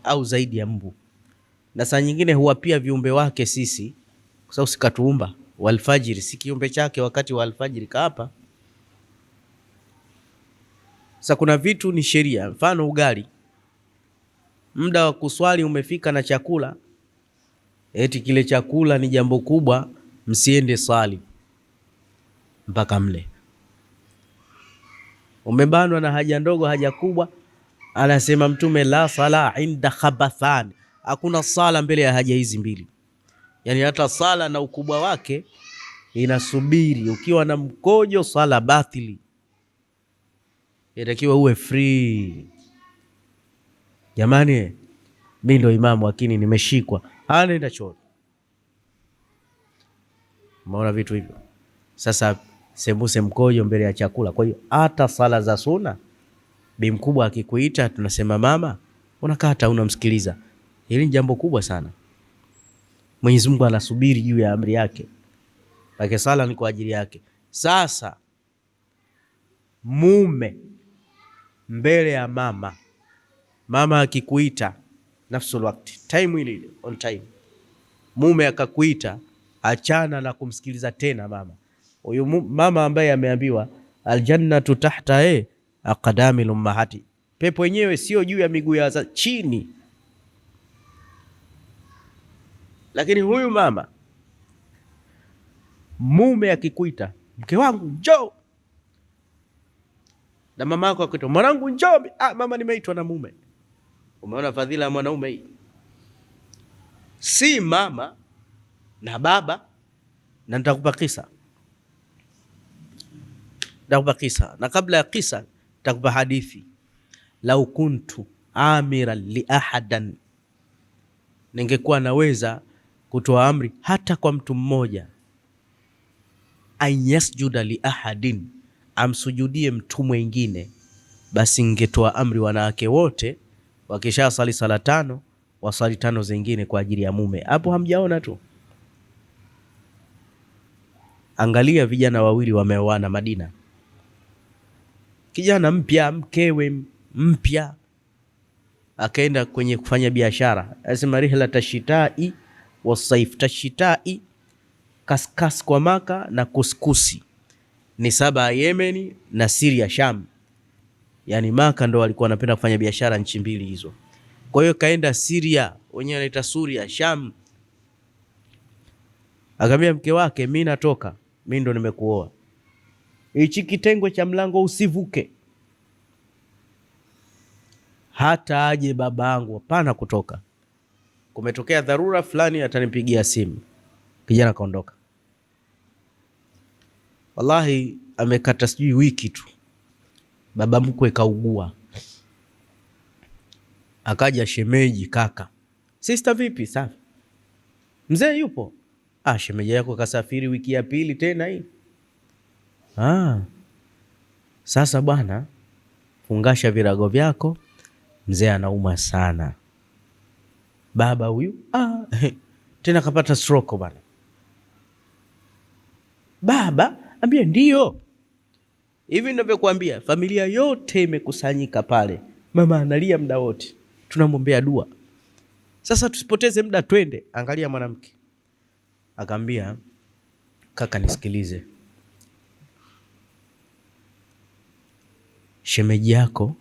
au zaidi ya mbu. Na saa nyingine huwa pia viumbe wake sisi, kwa sababu sikatuumba. Walfajiri si kiumbe chake, wakati wa alfajiri kaapa. Sasa kuna vitu ni sheria, mfano ugali. Muda wa kuswali umefika na chakula, eti kile chakula ni jambo kubwa, msiende swali mpaka mle. Umebanwa na haja ndogo, haja kubwa, anasema Mtume, la sala inda khabathan, hakuna sala mbele ya haja hizi mbili. Yani hata sala na ukubwa wake inasubiri. Ukiwa na mkojo, sala batili, inatakiwa uwe free. Jamani, mimi ndo imamu lakini nimeshikwa, nenda choo. Umeona vitu hivyo? Sasa sembuse mkojo mbele ya chakula. Kwa hiyo hata sala za sunna, bi mkubwa akikuita tunasema mama, unakaa hata unamsikiliza. Hili ni jambo kubwa sana. Mwenyezi Mungu anasubiri juu ya amri yake, lakini sala ni kwa ajili yake. Sasa mume mbele ya mama, mama akikuita nafsul wakati, time ile on time, mume akakuita, achana na kumsikiliza tena mama. Huyo mama ambaye ameambiwa aljannatu tahta aqdamil ummahati, pepo yenyewe sio juu ya miguu ya chini. Lakini huyu mama, mume akikuita, mke wangu njoo, na mama yako akikuita, mwanangu njoo, mama nimeitwa na mume. Umeona fadhila ya mwanaume hii? Si mama na baba. Na nitakupa kisa, na kabla ya kisa nitakupa hadithi. Lau kuntu amiran li ahadan, ningekuwa naweza kutoa amri hata kwa mtu mmoja, an yasjuda li ahadin, amsujudie mtu mwingine, basi ningetoa amri wanawake wote wakisha sali sala 5 wasali 5 zingine kwa ajili ya mume. Hapo hamjaona tu? Angalia vijana wawili wameoana Madina, kijana mpya, mkewe mpya, akaenda kwenye kufanya biashara. Anasema rihla tashitai wa saif. Tashitai kaskas kwa Maka na kuskusi ni Saba ya Yemeni na Syria Sham. Yani Maka ndo walikuwa wanapenda kufanya biashara nchi mbili hizo. Kwa hiyo kaenda Syria, wenyewe wanaita Suria, Sham. Akamwambia mke wake, mimi natoka, mimi ndo nimekuoa, hichi kitengo cha mlango usivuke hata aje babangu, hapana kutoka, kumetokea dharura fulani atanipigia simu. Kijana kaondoka. Wallahi amekata sijui wiki tu, baba mkwe kaugua. Akaja shemeji, kaka, sister vipi? Safi. Mzee yupo? Shemeji yako kasafiri wiki ya pili tena hii. Sasa bwana, fungasha virago vyako, mzee anauma sana. Baba huyu tena kapata stroke bwana. Baba ambia ndio. Hivi ninavyokuambia, familia yote imekusanyika pale, mama analia muda wote, tunamwombea dua. Sasa tusipoteze muda, twende. Angalia mwanamke, akaambia kaka, nisikilize, shemeji yako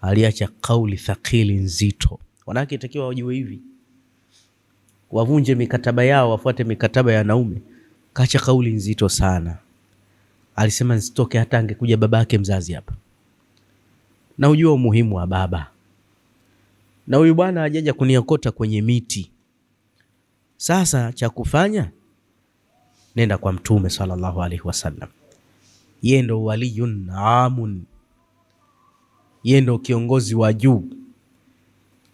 aliacha kauli thakili nzito. Wanawake itakiwa wajue hivi, wavunje mikataba yao, wafuate mikataba ya wanaume. Kacha kauli nzito sana. Alisema nisitoke hata angekuja babake mzazi hapa. Na ujua umuhimu wa baba. Na huyu bwana hajaja kuniokota kwenye miti. Sasa cha kufanya, nenda kwa Mtume sallallahu alaihi wasallam. Yeye ndo waliyun amun, yeye ndo kiongozi wa juu,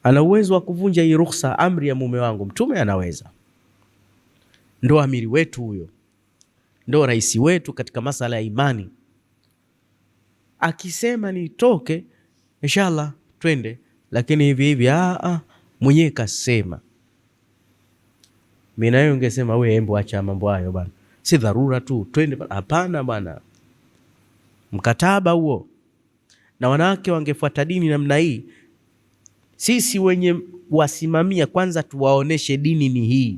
ana uwezo wa kuvunja hii ruhusa, amri ya mume wangu. Mtume anaweza, ndo amiri wetu huyo, ndo rais wetu katika masala ya imani. Akisema nitoke, inshallah twende, lakini hivi hivi mwenyewe kasema. Mimi nayo ungesema wewe embo acha mambo hayo bwana, si dharura tu twende. Hapana bwana, mkataba huo. Na wanawake wangefuata dini namna hii, sisi wenye wasimamia kwanza tuwaoneshe dini ni hii,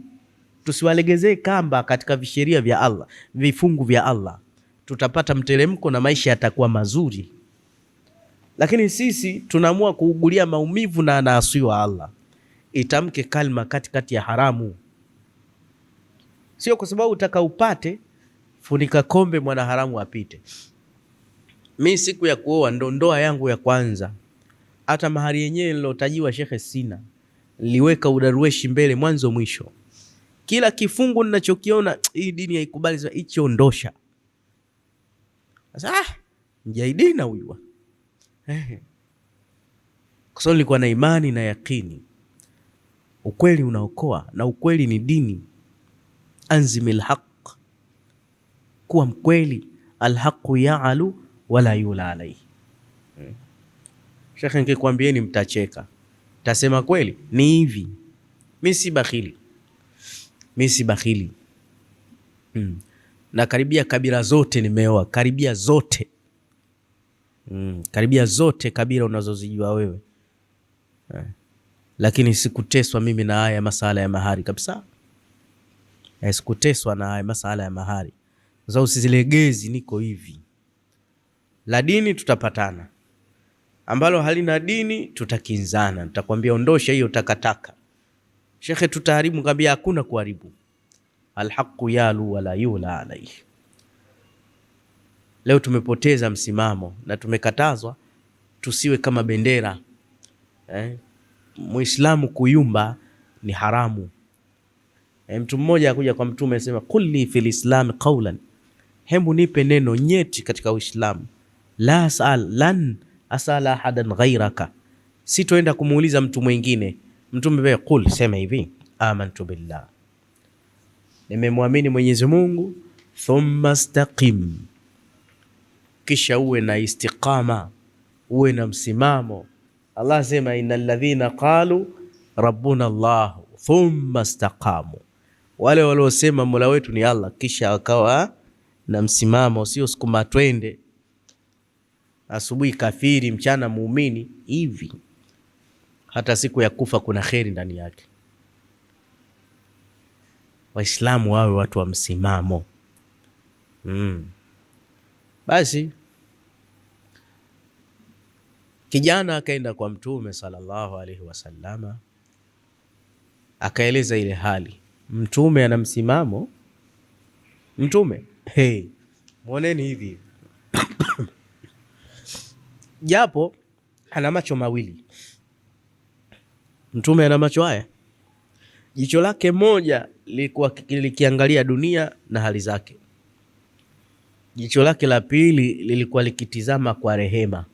tusiwalegezee kamba katika visheria vya Allah, vifungu vya Allah. Tutapata mteremko na maisha yatakuwa mazuri. Lakini sisi tunaamua kuugulia maumivu na anaasiwa Allah. Itamke kalma katikati ya haramu, sio kwa sababu utaka upate, funika kombe mwana haramu apite. Mimi siku ya kuoa ndo ndoa yangu ya kwanza. Hata mahari yenyewe nilotajiwa shekhe sina, niliweka udarueshi mbele mwanzo mwisho. Kila kifungu ninachokiona hii dini haikubali, hicho ondosha. Sasa mjahidina huyu kwa sababu nilikuwa na imani na yakini. Ukweli unaokoa, na ukweli ni dini. Anzimil haq, kuwa mkweli. alhaqu ya'lu wala yula alayhi. Shekhe, nikikwambieni mtacheka, tasema kweli ni hivi. Mimi si bakhili. Na karibia kabila zote nimeoa, karibia zote kabila unazozijua wewe, lakini sikuteswa mimi na haya masala ya mahari kabisa. Sikuteswa na haya masala ya mahari, za usizilegezi. Niko hivi, la dini tutapatana, ambalo halina dini tutakinzana. Nitakwambia ondosha hiyo takataka. Shekhe, tutaharibu? Ngambia hakuna kuharibu. Alhaqu yalu wala yula alayhi. Leo tumepoteza msimamo na tumekatazwa tusiwe kama bendera. Muislamu kuyumba ni haramu. Mtu mmoja akuja kwa Mtume asema, kulli fil islam qawlan, hebu nipe neno nyeti katika Uislamu. Lan asala ahadan ghayraka, sitoenda kumuuliza mtu mwingine. Mtume wewe qul, sema hivi, amantu billah, nimemwamini Mwenyezi Mungu, thumma istaqim, kisha uwe na istiqama, uwe na msimamo. Allah sema, innal ladhina qalu rabbuna Allah thumma istaqamu, wale waliosema Mola wetu ni Allah kisha wakawa na msimamo, sio sukuma twende, asubuhi kafiri mchana muumini hivi. Hata siku ya kufa kuna kheri ndani yake. Waislamu wawe watu wa msimamo. Basi kijana akaenda kwa Mtume sallallahu alaihi wasallama, akaeleza ile hali. Mtume ana msimamo. Mtume mwoneni hivi japo ana macho mawili. Mtume ana macho haya, jicho lake moja lilikuwa likiangalia dunia na hali zake, jicho lake la pili lilikuwa likitizama kwa rehema.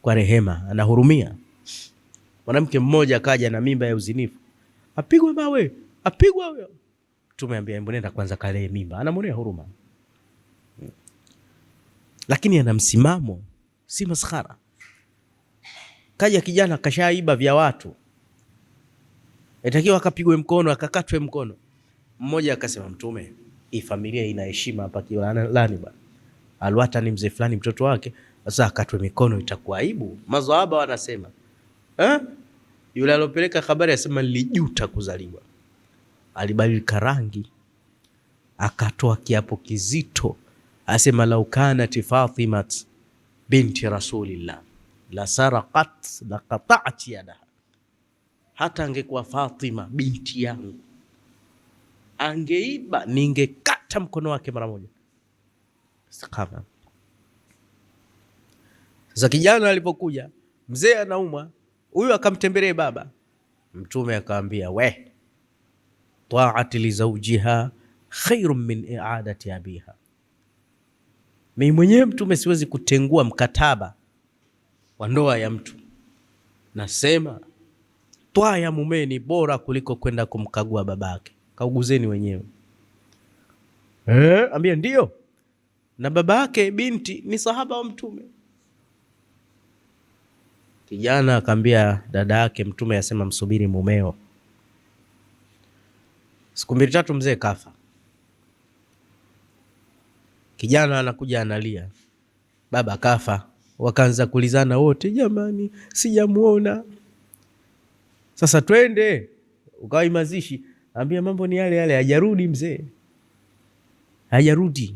Kwa rehema, anahurumia. Mwanamke mmoja akaja na mimba ya uzinifu, apigwe mawe, apigwe huyo. Mtume ambia, mbona kwanza kale mimba, anamwonea huruma. Lakini ana msimamo, si maskhara. Kaja kijana kashaiba vya watu, itakiwa akapigwe mkono, akakatwe mkono. Mmoja akasema, Mtume, hii familia ina heshima hapa kiwalani bwana, alwata ni mzee fulani mtoto wake, sasa akatwe mikono itakuwa aibu. Mazwahaba wanasema yule alopeleka habari asema, nilijuta kuzaliwa. Alibadilika rangi, akatoa kiapo kizito, asema, lau kanat Fatimat binti Rasulillah la saraqat la qata'at yadaha, hata angekuwa Fatima binti yangu angeiba, ningekata mkono wake mara moja. Istiqama. Sasa kijana alipokuja, mzee anaumwa, huyu akamtembelee baba. Mtume akamwambia, we ta'ati li zawjiha khairun min i'adati abiha. Mimi mwenyewe Mtume siwezi kutengua mkataba wa ndoa ya mtu, nasema toa ya mume ni bora kuliko kwenda kumkagua babake. Kauguzeni wenyewe. Ambia ndio, na babake binti ni sahaba wa Mtume. Kijana akamwambia dada yake, Mtume asema, msubiri mumeo. Siku 2-3 mzee kafa. Kijana anakuja analia, baba kafa. Wakaanza kulizana wote, jamani, sijamuona. Sasa twende ukawai mazishi. Ambia mambo ni yale yale, hajarudi mzee, hajarudi.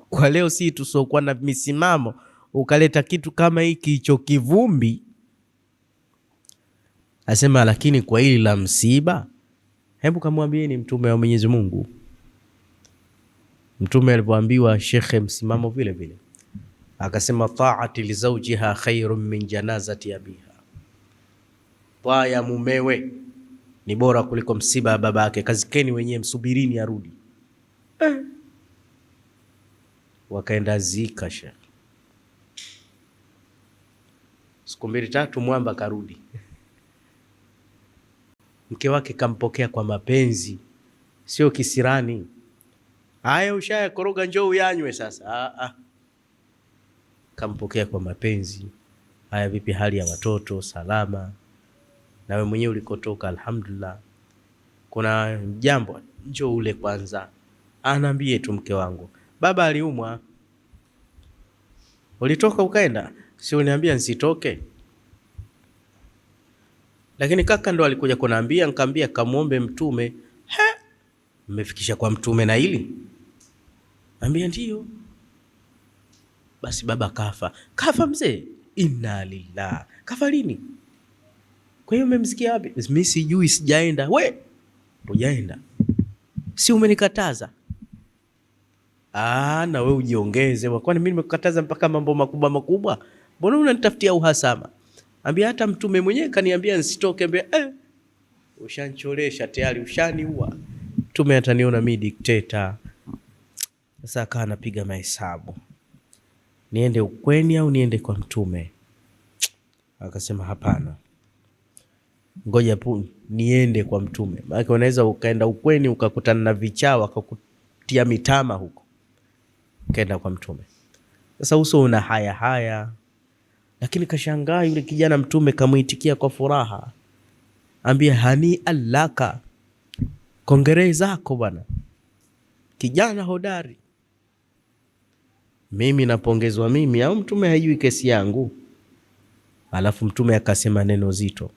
Kwa leo si tusokuwa na misimamo, ukaleta kitu kama hiki hicho kivumbi. Asema, lakini kwa hili la msiba, hebu kamwambieni Mtume wa Mwenyezi Mungu. Mtume alipoambiwa shekhe msimamo vile vile, akasema, ta'ati li zawjiha khairun min janazati abiha, taa ya mumewe ni bora kuliko msiba wa babake. Kazikeni wenyewe, msubirini arudi. Wakaenda zika shekhe. Siku 2-3 mwamba karudi. Mke wake kampokea kwa mapenzi, sio kisirani. Haya, ushayakoroga, njoo uyanywe sasa. Kampokea kwa mapenzi. Haya, vipi hali ya watoto? Salama. Na wewe mwenyewe ulikotoka? Alhamdulillah. Kuna jambo? Njoo ule kwanza. Anaambie tu mke wangu, baba aliumwa. Ulitoka ukaenda? Si uniambia nisitoke? Lakini kaka ndo alikuja kunaambia, nikamwambia kamuombe Mtume. Mmefikisha kwa Mtume na hili? Ambia ndio. Basi baba kafa. Kafa mzee? Inna lillah. Kafa lini? Kwa hiyo umemsikia wapi? Mimi sijui, sijaenda. We hujaenda? Si umenikataza? Na we ujiongeze, kwani mimi nimekukataza mpaka mambo makubwa makubwa? Mbona unanitafutia uhasama? Ambia hata Mtume mwenyewe kaniambia nisitoke. Ambia ushancholesha tayari, ushaniua. Mtume ataniona mimi dikteta. Sasa akawa anapiga mahesabu, niende ukweni au niende kwa Mtume? Akasema hapana, ngoja niende kwa Mtume. Maana unaweza ukaenda ukweni ukakutana na vichawa wakakutia mitama huko. Kaenda kwa Mtume. Sasa uso una haya haya, lakini kashangaa yule kijana. Mtume kamuitikia kwa furaha, ambia hani allaka, kongere zako bwana, kijana hodari. Mimi napongezwa mimi au Mtume hajui kesi yangu? Alafu Mtume akasema neno zito,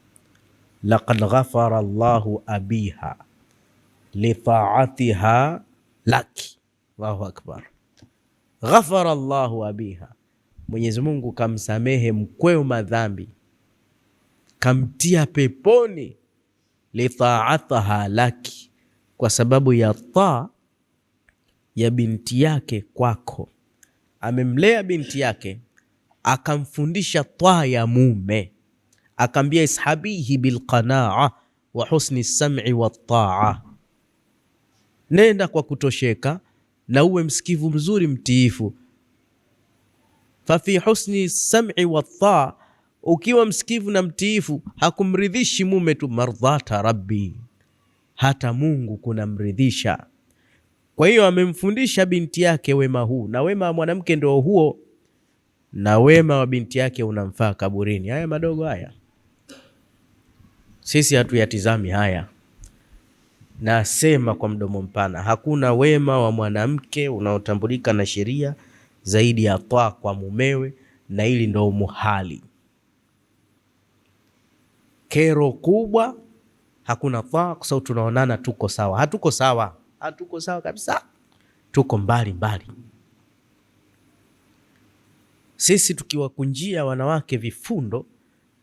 laqad ghafara Allahu abiha li ta'atiha laki. Allahu akbar. Ghafara Allahu abiha, Mwenyezi Mungu kamsamehe mkweo madhambi, kamtia peponi. Li ta'ataha laki, kwa sababu ya taa ya binti yake kwako. Amemlea binti yake, akamfundisha taa ya mume, akambia ishabihi bilqanaa wa husni sam'i wa taa, nenda kwa kutosheka na uwe msikivu mzuri mtiifu. Fa fi husni sam'i wa taa, ukiwa msikivu na mtiifu hakumridhishi mume tu, mardhata rabbi, hata Mungu kunamridhisha. Kwa hiyo amemfundisha binti yake wema huu, na wema wa mwanamke ndio huo, na wema wa binti yake unamfaa kaburini. Haya madogo haya sisi hatuyatizami haya. Nasema kwa mdomo mpana, hakuna wema wa mwanamke unaotambulika na sheria zaidi ya taa kwa mumewe, na hili ndo muhali. Kero kubwa, hakuna taa, kwa sababu tunaonana tuko sawa. Hatuko sawa, hatuko sawa kabisa, tuko mbali mbali. Sisi tukiwakunjia wanawake vifundo,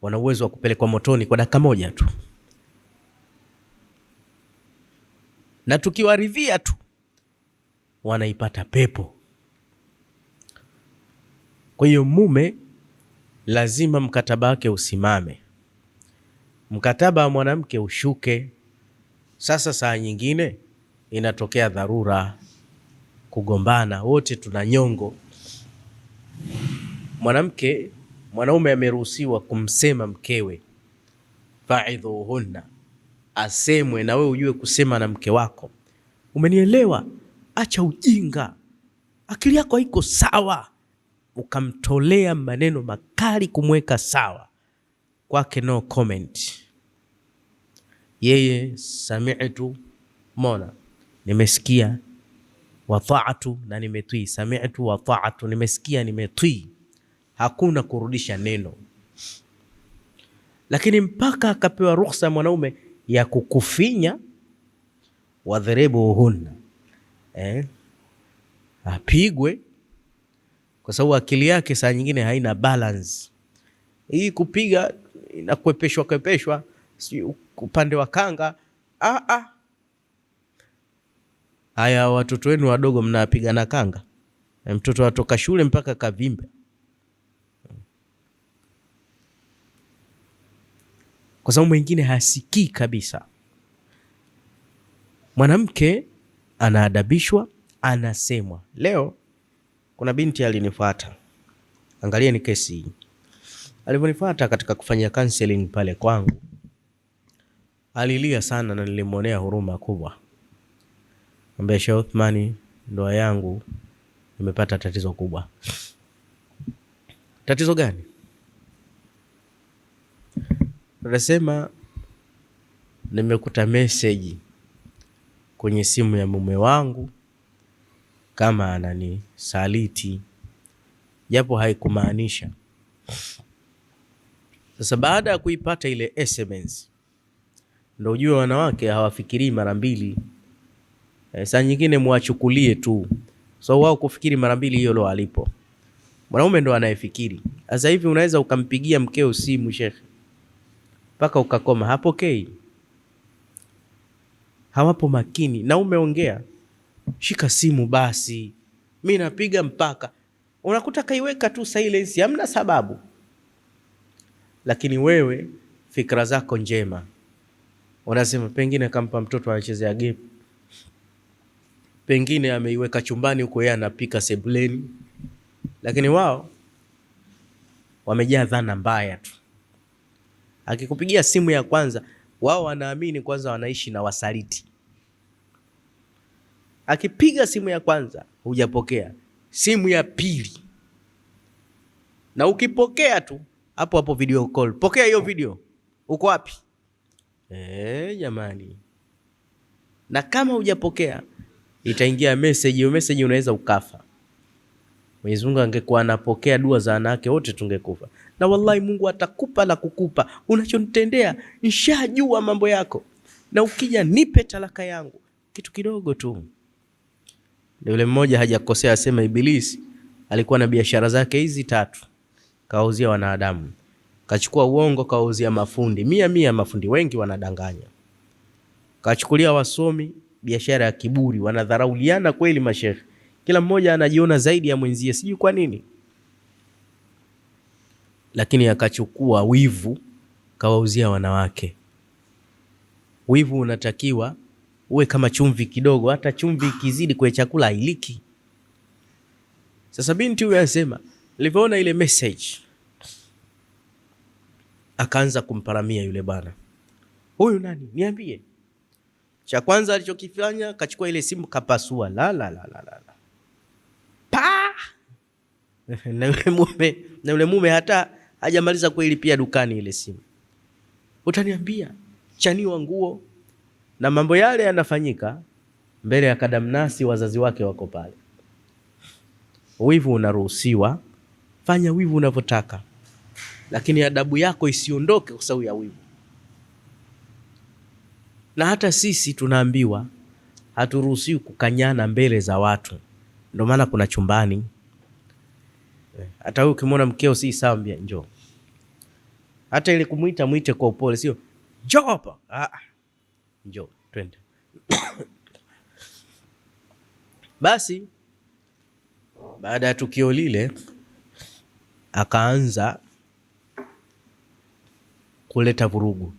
wana uwezo wa kupelekwa motoni kwa dakika moja tu, na tukiwaridhia tu wanaipata pepo. Kwa hiyo mume lazima mkataba wake usimame, mkataba wa mwanamke ushuke. Sasa saa nyingine inatokea dharura, kugombana, wote tuna nyongo. Mwanaume ameruhusiwa kumsema mkewe, fa'idhuhunna, asemwe. Na wewe ujue kusema na mke wako, umenielewa? Acha ujinga, akili yako haiko sawa. Ukamtolea maneno makali kumweka sawa. Kwake no comment, yeye sami'tu, mona nimesikia, wa ta'atu, na nimetii. Sami'tu wa ta'atu, nimesikia nimetii, hakuna kurudisha neno. Lakini mpaka akapewa ruhusa mwanaume ya kukufinya, wadhribuhunna, apigwe, kwa sababu akili yake saa nyingine haina balance. Hii kupiga inakwepeshwa kwepeshwa, si upande wa kanga. Haya, watoto wenu wadogo mnapiga na kanga, mtoto atoka shule mpaka kavimbe, kwa sababu mwingine hasikii kabisa. Mwanamke anaadabishwa, anasemwa. Leo kuna binti alinifuata, angalia ni kesi hii. Alivyonifuata katika kufanya counseling pale kwangu, alilia sana na nilimwonea huruma kubwa. Ambia Sheikh Uthmani, ndoa yangu imepata tatizo kubwa. Tatizo gani? Unasema nimekuta message kwenye simu ya mume wangu kama ananisaliti, japo haikumaanisha. Sasa baada ya kuipata ile SMS, ndio ujue wanawake hawafikiri mara mbili. Saa nyingine muachukulie tu, so wao kufikiri mara mbili hiyo lo alipo. Mwanaume ndo anayefikiri. Sasa hivi unaweza ukampigia mkeo simu shekhe, mpaka ukakoma, hapokei, hawapo makini na umeongea. Shika simu basi, mimi napiga mpaka unakuta kaiweka tu silence, hamna sababu. Lakini wewe fikra zako njema unasema pengine kampa mtoto anachezea game, pengine ameiweka chumbani huko yeye anapika sebuleni. Lakini wao wamejaa dhana mbaya tu. Akikupigia simu ya kwanza, wao wanaamini kwanza wanaishi na wasaliti. Akipiga simu ya kwanza hujapokea, simu ya pili, na ukipokea tu hapo hapo video call, pokea hiyo video, uko wapi? Jamani. Na kama hujapokea itaingia message, hiyo message unaweza ukafa. Mwenyezi Mungu angekuwa anapokea dua za wanawake wote tungekufa. Na wallahi Mungu atakupa la kukupa. Unachonitendea nishajua mambo yako, na ukija nipe talaka yangu, kitu kidogo tu. Yule mmoja hajakosea, asema Ibilisi alikuwa na biashara zake hizi 3, kawauzia wanadamu, kachukua uongo kawauzia mafundi 100 mafundi wengi wanadanganya, kachukulia wasomi, biashara ya kiburi, wanadharauliana kweli mashehe, kila mmoja anajiona zaidi ya mwenzie, sijui kwa nini. Lakini akachukua wivu kawauzia wanawake. Wivu unatakiwa uwe kama chumvi kidogo, hata chumvi ikizidi kwa chakula hailiki. Sasa binti huyu anasema nilipoona ile message akaanza kumparamia yule bwana. Huyu nani? Niambie. Cha kwanza alichokifanya kachukua ile simu kapasua. La. Pa! Na yule mume hata hajamaliza kuilipia dukani ile simu. Utaniambia chaniwa nguo na mambo yale yanafanyika mbele ya kadamnasi, wazazi wake wako pale. Wivu unaruhusiwa, fanya wivu unavyotaka, lakini adabu yako isiondoke kwa sababu ya wivu. Na hata sisi tunaambiwa haturuhusiwi kukanyana mbele za watu. Ndio maana kuna chumbani. Hata wewe ukimwona mkeo si sawa, mbia njoo. Hata ile kumuita muite kwa upole, sio njoo hapa. Njoo, twende. Basi baada ya tukio lile akaanza kuleta vurugu.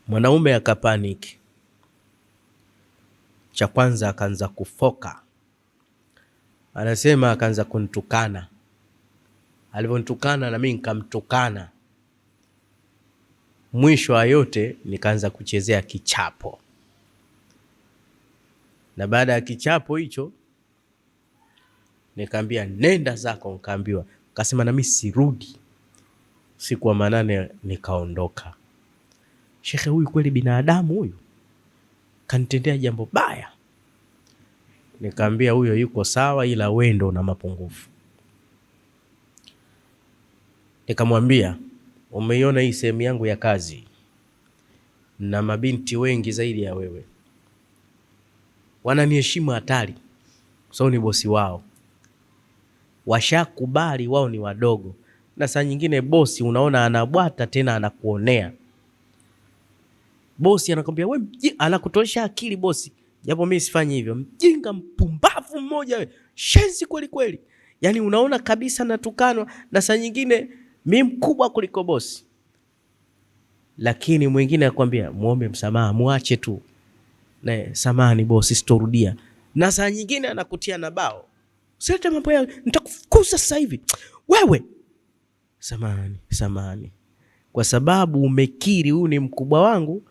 Mwanaume akapaniki. Cha kwanza akaanza kufoka. Anasema akaanza kunitukana. Alivyonitukana na mimi nikamtukana. Mwisho wa yote nikaanza kuchezea kichapo. Na baada ya kichapo hicho nikaambia nenda zako, nikaambiwa. Akasema na mimi sirudi. Siku wa 8 nikaondoka. Shekhe, huyu kweli binadamu huyu? Kanitendea jambo baya. Nikaambia huyo yuko sawa, ila wewe ndo una mapungufu. Nikamwambia umeiona hii sehemu yangu ya kazi na mabinti wengi zaidi ya wewe, wananiheshimu hatari kwa sababu ni bosi wao, washakubali wao ni wadogo. Na saa nyingine bosi unaona anabwata tena anakuonea. Bosi anakwambia wewe, anakutosha akili bosi, japo mimi sifanyi hivyo. Mjinga mpumbavu mmoja wewe, shenzi kweli kweli. Yani unaona kabisa natukanwa, na saa nyingine mimi mkubwa kuliko bosi. Lakini mwingine anakuambia muombe msamaha, muache tu. Na samahani bosi, sitorudia. Na saa nyingine anakutia na bao. Usilete mambo yao, nitakufukuza sasa hivi. Wewe samahani. Kwa sababu umekiri huyu ni mkubwa wangu,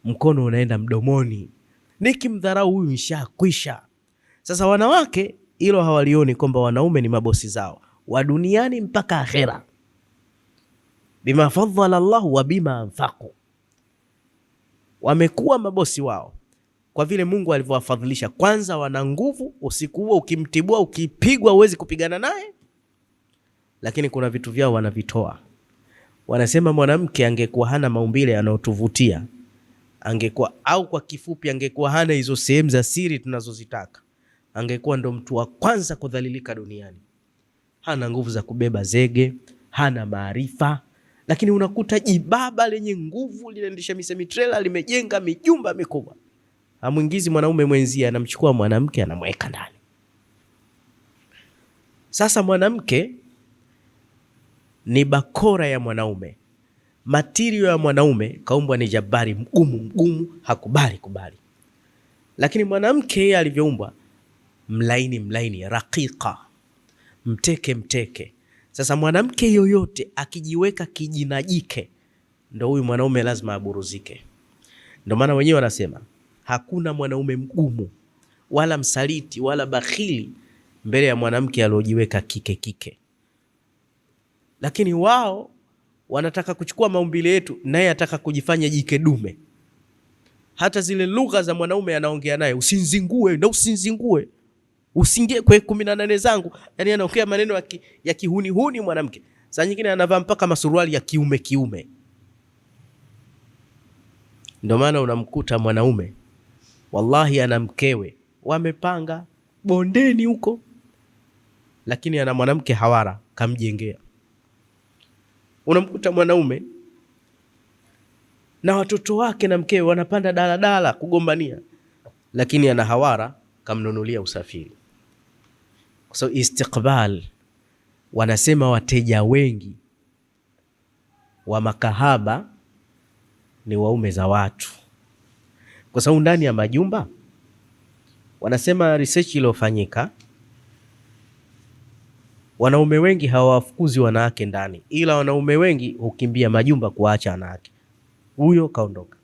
mkono unaenda mdomoni. Nikimdharau huyu nishakwisha. Sasa wanawake hilo hawalioni, kwamba wanaume ni mabosi zao wa duniani mpaka akhera. Bima faddala Allah wa bima anfaqu, wamekuwa mabosi wao kwa vile Mungu alivyowafadhilisha. Kwanza wana nguvu, usiku huo ukimtibua, ukipigwa huwezi kupigana naye, lakini kuna vitu vyao wanavitoa. Wanasema mwanamke angekuwa hana maumbile yanayotuvutia, angekuwa, au kwa kifupi angekuwa hana hizo sehemu za siri tunazozitaka, angekuwa ndo mtu wa kwanza kudhalilika duniani. Hana nguvu za kubeba zege, hana maarifa, lakini unakuta jibaba lenye nguvu linaendesha misemitrela, limejenga mijumba mikubwa, hamwingizi mwanaume mwenzie, anamchukua mwanamke anamweka ndani. Sasa mwanamke ni bakora ya mwanaume, matirio ya mwanaume. Kaumbwa ni jabari, mgumu, hakubali. Lakini mwanamke yeye alivyoumbwa mlaini, raqiqa, mteke. Sasa mwanamke yoyote akijiweka kijinajike, ndo huyu mwanaume lazima aburuzike. Ndo maana wenyewe wanasema hakuna mwanaume mgumu wala msaliti wala bakhili mbele ya mwanamke aliojiweka kike. Lakini wao wanataka kuchukua maumbile yetu, naye ataka kujifanya jike dume. Hata zile lugha za mwanaume anaongea naye, usinzingue, usingie kwa 18 zangu. Yani anaongea maneno ya kihuni mwanamke. Saa nyingine anavaa mpaka masuruali ya kiume. Ndio maana unamkuta mwanaume wallahi ana mkewe wamepanga bondeni huko, lakini ana mwanamke hawara kamjengea. Unamkuta mwanaume na watoto wake na mkewe wanapanda daladala kugombania, lakini ana hawara kamnunulia usafiri. So istiqbal, wanasema wateja wengi wa makahaba ni waume za watu, kwa sababu ndani ya majumba, wanasema research iliyofanyika, wanaume wengi hawafukuzi wanawake ndani, ila wanaume wengi hukimbia majumba kuacha wanawake. Huyo kaondoka.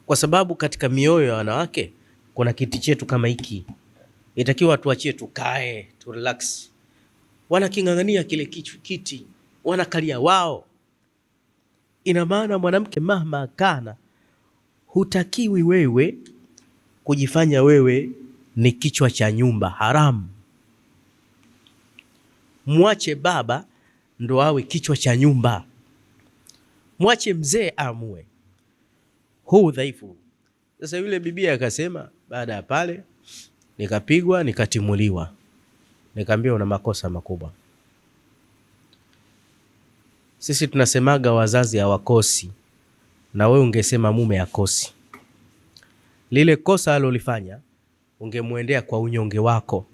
Kwa sababu katika mioyo ya wanawake kuna kiti chetu kama hiki, itakiwa tuachie tukae, tu relax. Wanakingangania kile kiti, wanakalia wao. Ina maana mwanamke mahma kana, hutakiwi wewe kujifanya wewe ni kichwa cha nyumba, haramu. Mwache baba ndo awe kichwa cha nyumba, mwache mzee amue. Huu dhaifu. Sasa yule bibi akasema, baada ya pale nikapigwa, nikatimuliwa, nikaambia una makosa makubwa. Sisi tunasemaga wazazi hawakosi, na wewe ungesema mume hakosi. Lile kosa alolifanya ungemuendea kwa unyonge wako,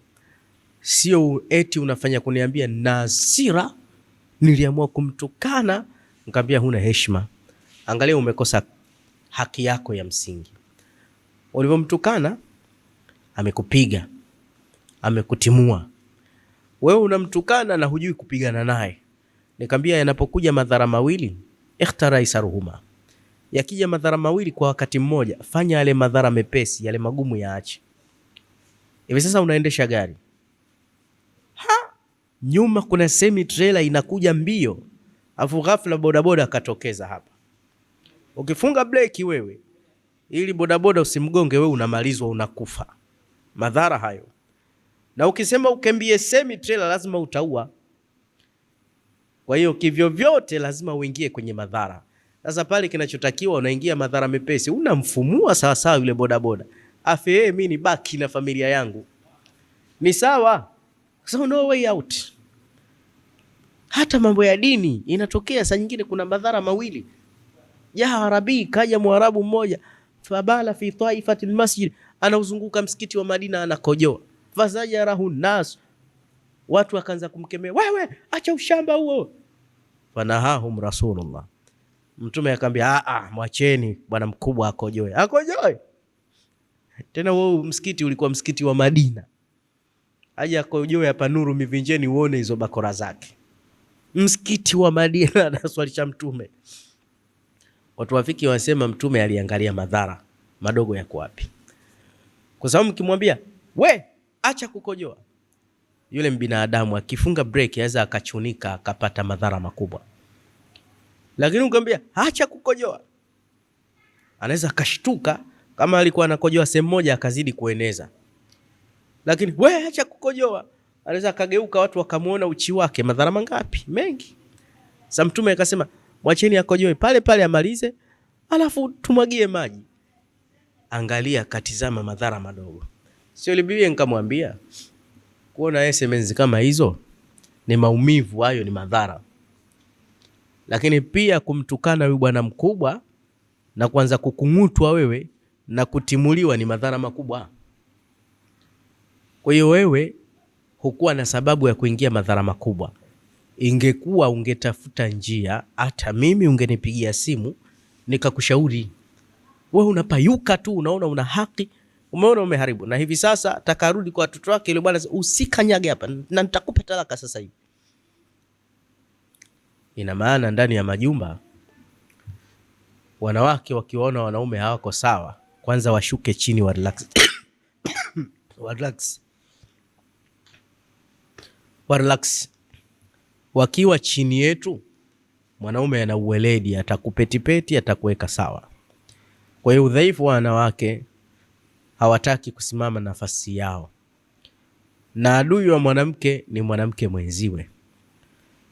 sio eti unafanya kuniambia na hasira niliamua kumtukana. Nikamwambia huna heshima. Angalia umekosa haki yako ya msingi. Ulivomtukana amekupiga, amekutimua. Wewe unamtukana na hujui kupigana naye. Nikamwambia yanapokuja madhara mawili, ikhtara isaruhuma. Yakija madhara mawili kwa wakati mmoja, fanya yale madhara mepesi, yale magumu yaache. Hivi sasa unaendesha gari, nyuma kuna semi trailer inakuja mbio, afu ghafla bodaboda akatokeza hapa. Ukifunga breki wewe ili bodaboda usimgonge, wewe unamalizwa, unakufa. Madhara hayo. Na ukisema ukembie semi trailer lazima utaua. Kwa hiyo kivyo vyote lazima uingie kwenye madhara. Sasa pale kinachotakiwa unaingia madhara mepesi, unamfumua sawa sawa yule bodaboda. Afe mimi ni baki na familia yangu. Ni sawa. So no way out. Hata mambo ya dini inatokea saa nyingine kuna madhara mawili. Ya Arabi, kaja Mwarabu mmoja, fabala fi taifatil masjid, anauzunguka msikiti wa Madina anakojoa. Fazajarahu nas, watu wakaanza kumkemea, wewe acha ushamba huo. Fanahahum Rasulullah, mtume akamwambia mwacheni bwana mkubwa akojoe. Tena wao msikiti ulikuwa msikiti wa Madina, aje akojoe hapa Nuru Mivinjeni uone hizo bakora zake. Msikiti wa Madina anaswalisha mtume. Watu wafiki wanasema mtume aliangalia madhara madogo yako wapi. Kwa sababu mkimwambia we acha kukojoa, yule binadamu akifunga break aweza akachunika akapata madhara makubwa. Lakini ukimwambia acha kukojoa, anaweza akashtuka, kama alikuwa anakojoa sehemu moja akazidi kueneza. Lakini we acha kukojoa, anaweza akageuka watu wakamuona uchi wake. Madhara mangapi? Mengi. Sasa Mtume akasema mwacheni akojoe pale pale amalize, alafu tumwagie maji. Angalia, katizama madhara madogo. Sio Biblia nikamwambia kuona SMS kama hizo ni maumivu, hayo ni madhara. Lakini pia kumtukana huyu bwana mkubwa na kuanza kukungutwa wewe na kutimuliwa ni madhara makubwa. Kwa hiyo wewe hukuwa na sababu ya kuingia madhara makubwa. Ingekuwa ungetafuta njia, hata mimi ungenipigia simu nikakushauri. Wewe unapayuka tu, unaona una haki, umeona umeharibu. Na hivi sasa takarudi kwa watoto wake, yule bwana usikanyage hapa na nitakupa talaka sasa hivi. Ina maana ndani ya majumba wanawake wakiwaona wanaume hawako sawa, kwanza washuke chini wa relax. Wa relax. Wakiwa chini yetu, mwanaume ana uweledi, atakupetipeti, atakuweka sawa. Kwa hiyo udhaifu wa wanawake, hawataki kusimama nafasi yao. Na adui wa mwanamke ni mwanamke mwenziwe.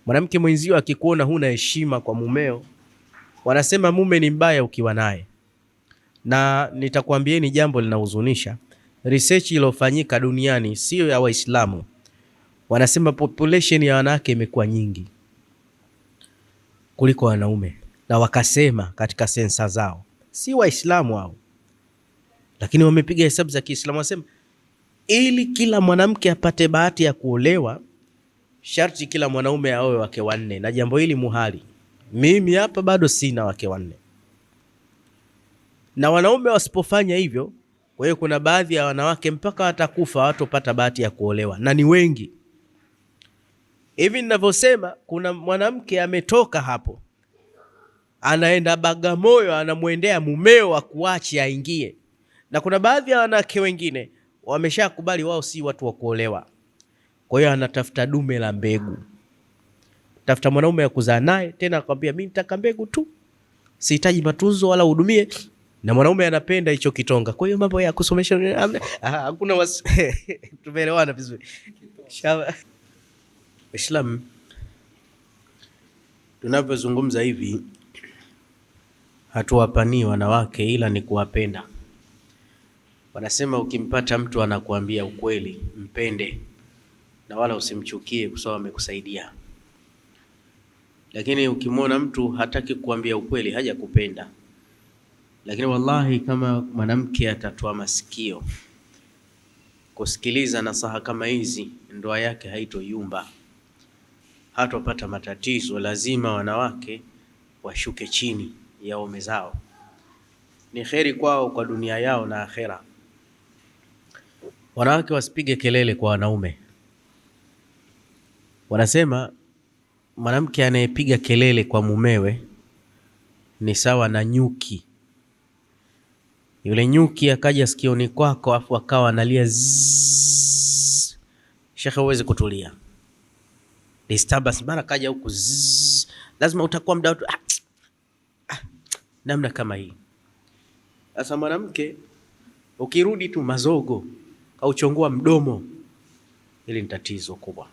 Mwanamke mwenziwe akikuona huna heshima kwa mumeo, wanasema mume ni mbaya ukiwa naye. Na nitakwambieni jambo linahuzunisha. Research iliyofanyika duniani, sio ya Waislamu, wanasema population ya wanawake imekuwa nyingi kuliko wanaume. Na wakasema katika sensa zao, si Waislamu hao, lakini wamepiga hesabu za Kiislamu, wasema ili kila mwanamke apate bahati ya kuolewa, sharti kila mwanaume aoe wake wanne. Na jambo hili muhali. Mimi hapa bado sina wake wanne. Na wanaume wasipofanya hivyo, kwa hiyo kuna baadhi ya wanawake mpaka watakufa watopata bahati ya kuolewa, na ni wengi. Hivi ninavyosema, kuna mwanamke ametoka hapo anaenda Bagamoyo, anamwendea mumeo akuachi aingie. Na kuna baadhi ya wanawake wengine wameshakubali wao si watu wa kuolewa. Kwa hiyo anatafuta dume la mbegu, tafuta mwanaume ya kuzaa naye, tena akwambia mimi nitaka mbegu tu, sihitaji matunzo wala hudumie. Na mwanaume anapenda hicho kitonga. Kwa hiyo mambo ya kusomesha hakuna. Tumeelewana vizuri. Islam, tunapozungumza hivi hatuwapanii wanawake, ila ni kuwapenda. Wanasema ukimpata mtu anakuambia ukweli, mpende na wala usimchukie kwa sababu amekusaidia. Lakini ukimwona mtu hataki kuambia ukweli, haja kupenda. Lakini wallahi kama mwanamke atatoa masikio kusikiliza nasaha kama hizi, ndoa yake haitoyumba, hatopata matatizo. Lazima wanawake washuke chini ya waume zao, ni kheri kwao kwa dunia yao na akhera. Wanawake wasipige kelele kwa wanaume. Wanasema mwanamke anayepiga kelele kwa mumewe ni sawa na nyuki. Yule nyuki akaja sikioni kwako afu akawa analia zzz, shekhe uweze kutulia. Disturbance mara kaja huku zzz, lazima utakuwa muda wote namna kama hii. Sasa mwanamke ukirudi tu mazogo au chongua mdomo, ili ni tatizo kubwa.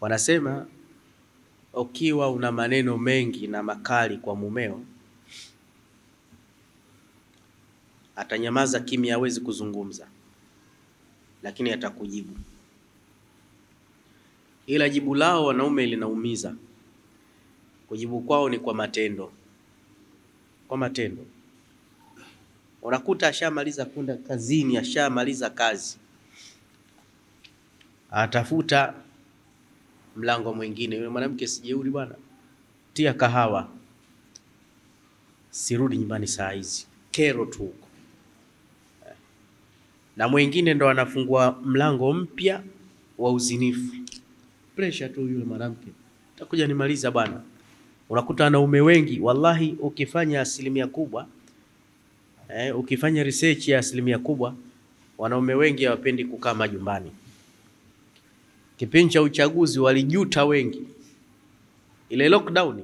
Wanasema ukiwa una maneno mengi na makali kwa mumeo, atanyamaza kimya, hawezi kuzungumza, lakini atakujibu. Ila jibu lao wanaume linaumiza. Kujibu kwao ni kwa matendo. Kwa matendo. Unakuta ashamaliza kwenda kazini, ashamaliza kazi, atafuta mlango mwingine. Yule mwanamke sijeuri bwana, tia kahawa, sirudi nyumbani saa hizi, kero tu huko. Na mwingine ndo anafungua mlango mpya wa uzinifu. Pressure tu yule mwanamke, takuja nimaliza bwana. Unakuta wanaume wengi wallahi, ukifanya asilimia kubwa Ukifanya research ya asilimia kubwa, wanaume wengi hawapendi kukaa majumbani. Kipindi cha uchaguzi walijuta wengi, ile lockdown.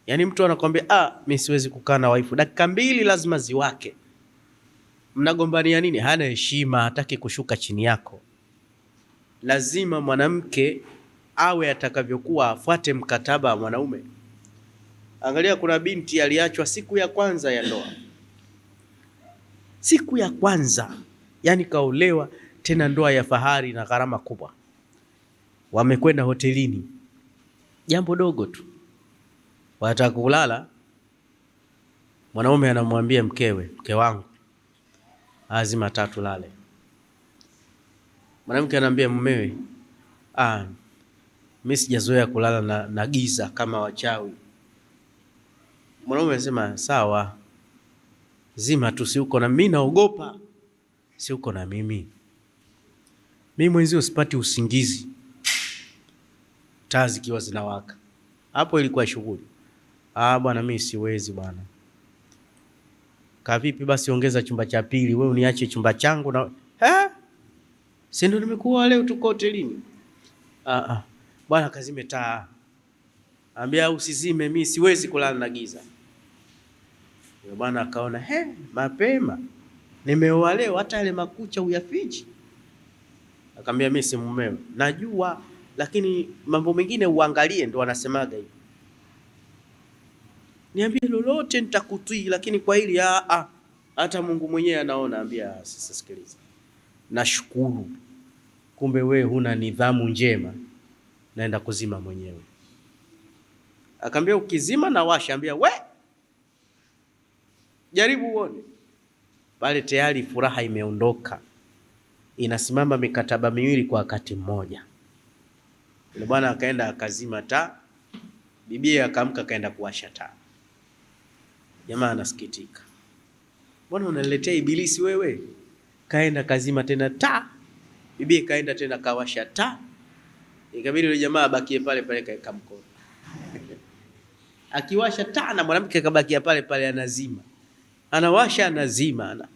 Yani mtu anakuambia mimi siwezi kukaa na waifu, dakika 2 lazima ziwake. Mnagombania nini? Hana heshima, hataki kushuka chini yako. Lazima mwanamke awe atakavyokuwa, afuate mkataba wa mwanaume. Angalia, kuna binti aliachwa siku ya kwanza ya ndoa, siku ya kwanza, yani kaolewa, tena ndoa ya fahari na gharama kubwa. Wamekwenda hotelini, jambo dogo tu, wanataka kulala. Mwanaume anamwambia mkewe, mke wangu lazima tulale. Mwanamke anamwambia mumewe, mimi sijazoea kulala na giza kama wachawi. Mwanaume anasema sawa, zima tu, si uko na mimi, naogopa, si uko na mimi mwenzio sipati usingizi, taa zikiwa zinawaka. Hapo ilikuwa shughuli. Bwana mimi siwezi bwana. Kavipi basi, ongeza chumba cha pili, wewe uniache chumba changu na si ndio nimekuwa leo tuko hotelini. Bwana kazime taa. Ambia usizime, mimi siwezi kulala na giza. Yule bwana akaona mapema, nimeoa leo, hata yale makucha uyafichi. Akamwambia mimi si mumeo, najua, lakini mambo mengine uangalie. Ndio wanasemaga hivi, niambie lolote nitakutii, lakini kwa hili hata Mungu mwenyewe anaona. Ambia sasa sikiliza, nashukuru, kumbe wewe huna nidhamu njema, naenda kuzima mwenyewe. Akamwambia ukizima na washa. Ambia jaribu uone. Pale tayari furaha imeondoka, inasimama mikataba miwili kwa wakati mmoja. Yule bwana akaenda akazima taa, bibi akaamka akaenda kuwasha taa. Jamaa anasikitika, mbona unaniletea ibilisi wewe? Kaenda kazima tena taa, bibi kaenda tena kawasha taa. Ikabidi yule jamaa abakie pale pale kaeka mkono akiwasha taa, na mwanamke akabakia pale pale anazima, anawasha anazima.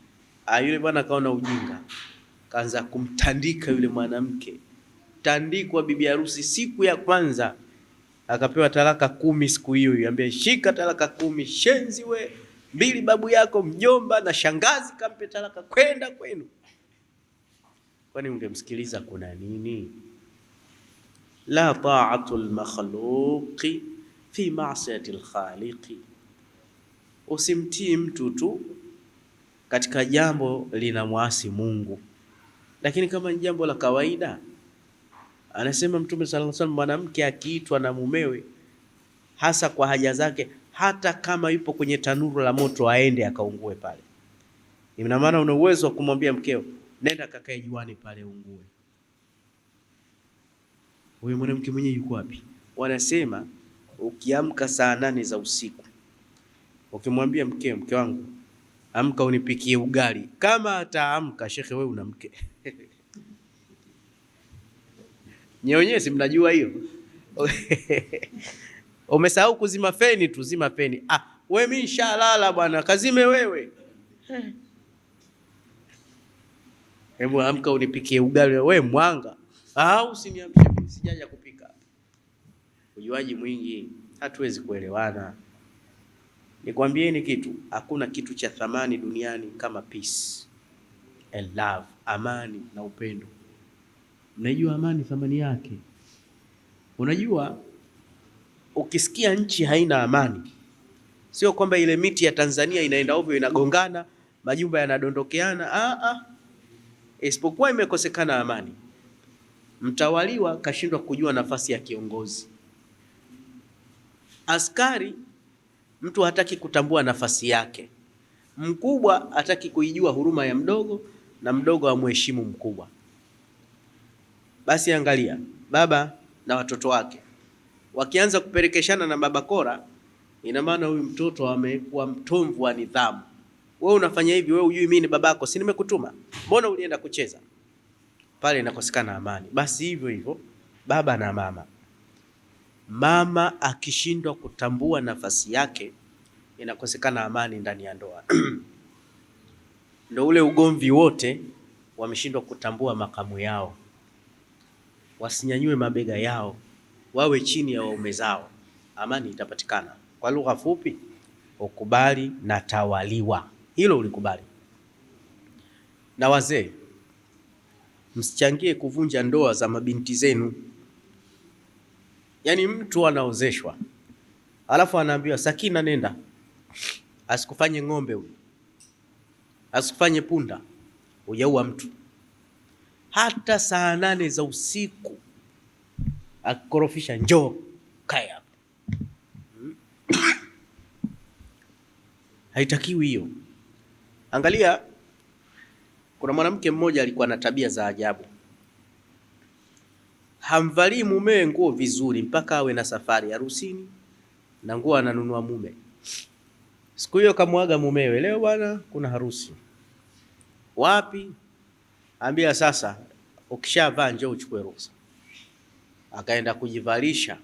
Yule bwana kaona ujinga, kaanza kumtandika yule mwanamke. Tandikwa bibi harusi siku ya kwanza, akapewa talaka 10 siku hiyo. Yambia shika talaka 10, shenzi we, 2 babu yako, mjomba na shangazi kampe talaka, kwenda kwenu. Kwani ungemsikiliza kuna nini? La ta'atul makhluqi fi ma'siyatil khaliqi. Usimtii mtu tu katika jambo linamwasi Mungu, lakini kama ni jambo la kawaida. Anasema Mtume sallallahu alaihi wasallam, mwanamke akiitwa na mumewe hasa kwa haja zake, hata kama yupo kwenye tanuru la moto, aende akaungue pale. Ina maana una uwezo wa kumwambia mkeo, nenda kakae juani pale ungue. Huyo mwanamke mwenyewe yuko wapi? Wanasema ukiamka saa 8 za usiku, ukimwambia mkeo, mke wangu amka unipikie ugali, kama ataamka, shekhe wewe una mke Nyonyezi, mnajua hiyo umesahau kuzima feni tu, zima feni. Wewe mimi nishalala bwana, kazime wewe. Hebu amka unipikie ugali, wewe mwanga. Usiniamshe mimi, sijaja kupika. Ujuaji mwingi, hatuwezi kuelewana. Nikwambieni kitu, hakuna kitu cha thamani duniani kama peace and love, amani na upendo. Unajua amani thamani yake? Unajua ukisikia nchi haina amani, sio kwamba ile miti ya Tanzania inaenda ovyo inagongana, majumba yanadondokeana, isipokuwa imekosekana amani. Mtawaliwa kashindwa kujua nafasi ya kiongozi. Askari, mtu hataki kutambua nafasi yake. Mkubwa hataki kuijua huruma ya mdogo, na mdogo amheshimu mkubwa. Basi angalia, baba na watoto wake wakianza kupelekeshana na baba kora, ina maana huyu mtoto amekuwa mtomvu wa nidhamu. Wewe unafanya hivi, wewe hujui mimi ni babako, si nimekutuma? Mbona ulienda kucheza? Pale inakosekana amani. Basi hivyo hivyo baba na mama. Mama akishindwa kutambua nafasi yake, inakosekana amani ndani ya ndoa. Ndio ule ugomvi wote, wameshindwa kutambua makamu yao, wasinyanyue mabega yao, wawe chini ya waume zao, amani itapatikana. Kwa lugha fupi, ukubali na tawaliwa. Hilo ulikubali. Na wazee, msichangie kuvunja ndoa za mabinti zenu. Yaani mtu anaozeshwa alafu anaambiwa Sakina, nenda, asikufanye ng'ombe huyu, asikufanye punda, hujaua mtu. Hata saa 8 za usiku akikorofisha, njoo kaya hapa. Haitakiwi hiyo. Angalia, kuna mwanamke mmoja alikuwa na tabia za ajabu. Hamvalii mumewe nguo vizuri mpaka awe na safari harusini na nguo ananunua mume. Siku hiyo kamwaga mumewe, leo bwana kuna harusi. Wapi? Ambia sasa ukishavaa njoo uchukue ruhusa. Akaenda kujivalisha.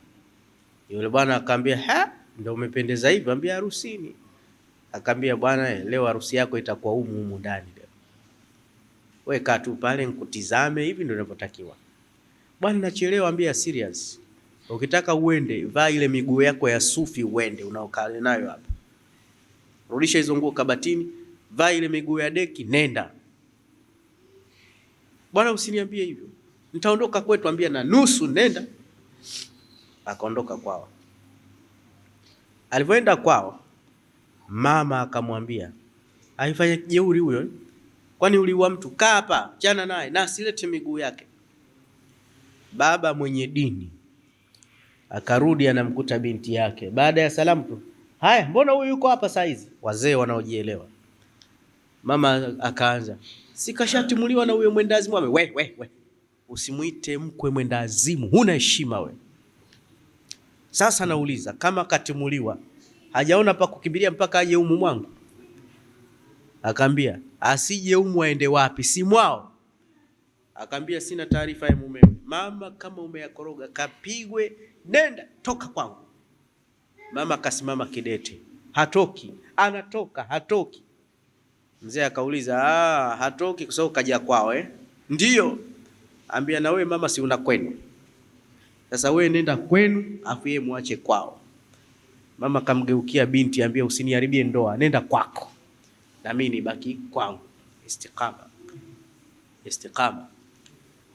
Yule bwana akamwambia, "Ha, ndio umependeza hivi?" Ambia harusini. Akamwambia, "Bwana, leo harusi yako itakuwa humu ndani leo. Wewe kaa tu pale nikutizame, hivi ndio inavyotakiwa." Bwana, nachelewa. Ambia serious. Ukitaka uende, vaa ile miguu yako ya sufi uende unaokaa nayo hapa. Rudisha hizo nguo kabatini, vaa ile miguu ya deki, nenda. Bwana, usiniambie hivyo. Nitaondoka kwetu. Ambia na nusu, nenda. Akaondoka kwao. Alipoenda kwao, mama akamwambia, "Haifanye jeuri huyo. Kwani uliua mtu? Kaa hapa, chana naye na asilete miguu yake." Baba mwenye dini akarudi, anamkuta binti yake. Baada ya salamu tu, "Haya, mbona huyu yuko hapa saa hizi?" Wazee wanaojielewa. Mama akaanza, "Sikashatimuliwa na huyo mwendazimu." We, usimuite mkwe mwendazimu, huna heshima we. Sasa nauliza, kama katimuliwa, hajaona pa kukimbilia mpaka aje humu mwangu? Akaambia, "Asije humu aende wapi? Si mwao." Akaambia, "Sina taarifa ya mumewe." Mama, kama umeyakoroga kapigwe, nenda, toka kwangu. Mama kasimama kidete, hatoki. Anatoka, hatoki. Mzee akauliza, hatoki kwa sababu kaja kwao Ndio. Ambia, na wewe mama, si una kwenu? Sasa wewe nenda kwenu, afu yeye muache kwao. Mama kamgeukia binti, ambia, "Usiniharibie ndoa, nenda kwako na mimi nibaki kwangu." Istiqama.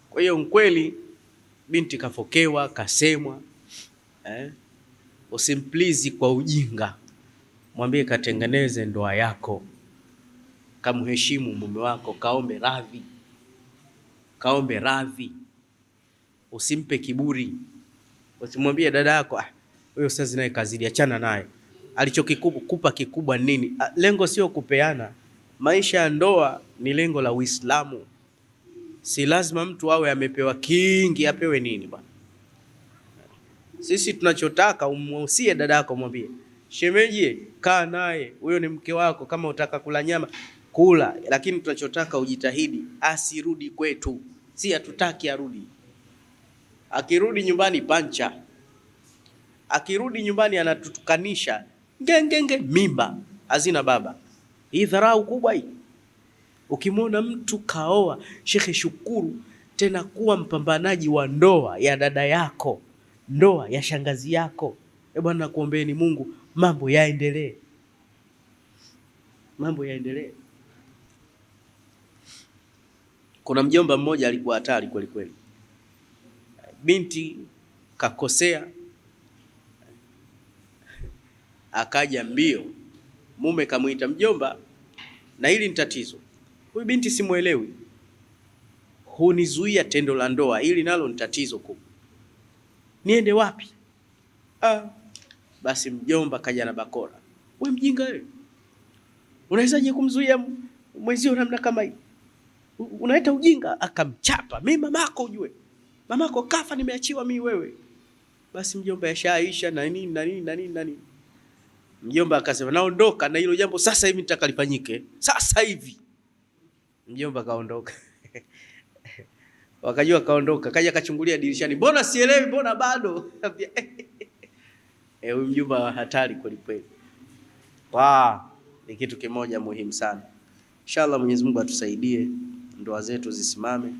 Kwa hiyo mkweli binti kafokewa, kasemwa. Usimplizi kwa ujinga. Mwambie katengeneze ndoa yako. Kamheshimu mume wako, kaombe radhi. Usimpe kiburi. Usimwambie dada yako, "Wewe sasa naye kazidi, achana naye. Alichokikupa kikubwa nini?" Lengo sio kupeana. Maisha ya ndoa ni lengo la Uislamu. Si lazima mtu awe amepewa kingi, apewe nini bwana. Sisi tunachotaka umwusie dada yako, mwambie, "Shemeji, kaa naye, huyo ni mke wako, kama utaka kula nyama kula, lakini tunachotaka ujitahidi asirudi kwetu. Si hatutaki arudi. Akirudi nyumbani pancha. Akirudi nyumbani anatutukanisha. Ngengenge, mimba hazina baba." Hii dharau kubwa hii. Ukimwona mtu kaoa, shekhe, shukuru, tena kuwa mpambanaji wa ndoa ya dada yako, ndoa ya shangazi yako. Bwana, nakuombeeni Mungu mambo yaendelee. Mambo yaendelee. Kuna mjomba mmoja alikuwa hatari kweli kweli. Binti kakosea, akaja mbio. Mume kamuita, "Mjomba, na hili ni tatizo. Huyu binti simuelewi. Hunizuia tendo la ndoa, hili nalo ni tatizo kubwa. Niende wapi?" Basi mjomba kaja na bakora. "We mjinga wewe. Unawezaje kumzuia mwenzio namna kama hii? Unaita ujinga." Akamchapa, "Mimi mamako ujue. Mamako kafa, nimeachiwa mimi wewe." Basi mjomba yashaisha na nini. Mjomba akasema, "Naondoka na hilo jambo sasa hivi nitakalifanyike. Sasa hivi." Mjomba kaondoka. Wakajua kaondoka, kaja kachungulia dirishani, "Mbona sielewi, mbona bado?" Huyu mjomba hatari kweli kweli. Ni kitu kimoja muhimu sana. Inshallah Mwenyezi Mungu atusaidie, ndoa zetu zisimame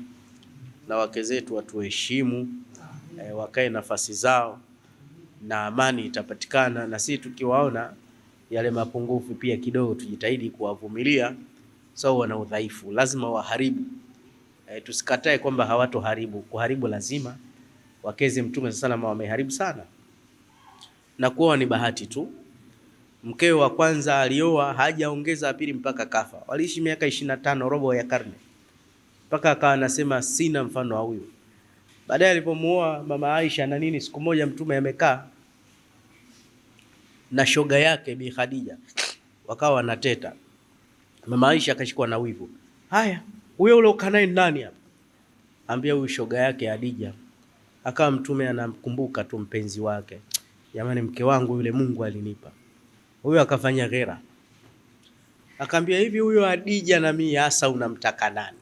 na wake zetu watuheshimu, wakae nafasi zao na amani itapatikana, na sisi tukiwaona yale mapungufu pia kidogo tujitahidi kuwavumilia, sawa. Wana udhaifu, lazima waharibu. Tusikatae kwamba hawatoharibu, kuharibu lazima. Wakeze Mtume sallallahu wameharibu sana, na kuoa ni bahati tu. Mkeo wa kwanza alioa hajaongeza pili mpaka kafa, waliishi miaka 25, robo ya karne, mpaka akawa anasema sina mfano wa huyu. Baadaye alipomuoa mama Aisha na nini, siku moja Mtume amekaa na shoga yake Bi Khadija, wakawa wanateta. Mama Aisha akashikwa na wivu. Haya, huyo ule ukanae nani hapa? Ambia huyu shoga yake Khadija. Akawa Mtume anamkumbuka tu mpenzi wake, jamani, mke wangu yule Mungu alinipa. Huyo akafanya ghera, akaambia hivi, huyo Khadija na mimi hasa unamtaka nani?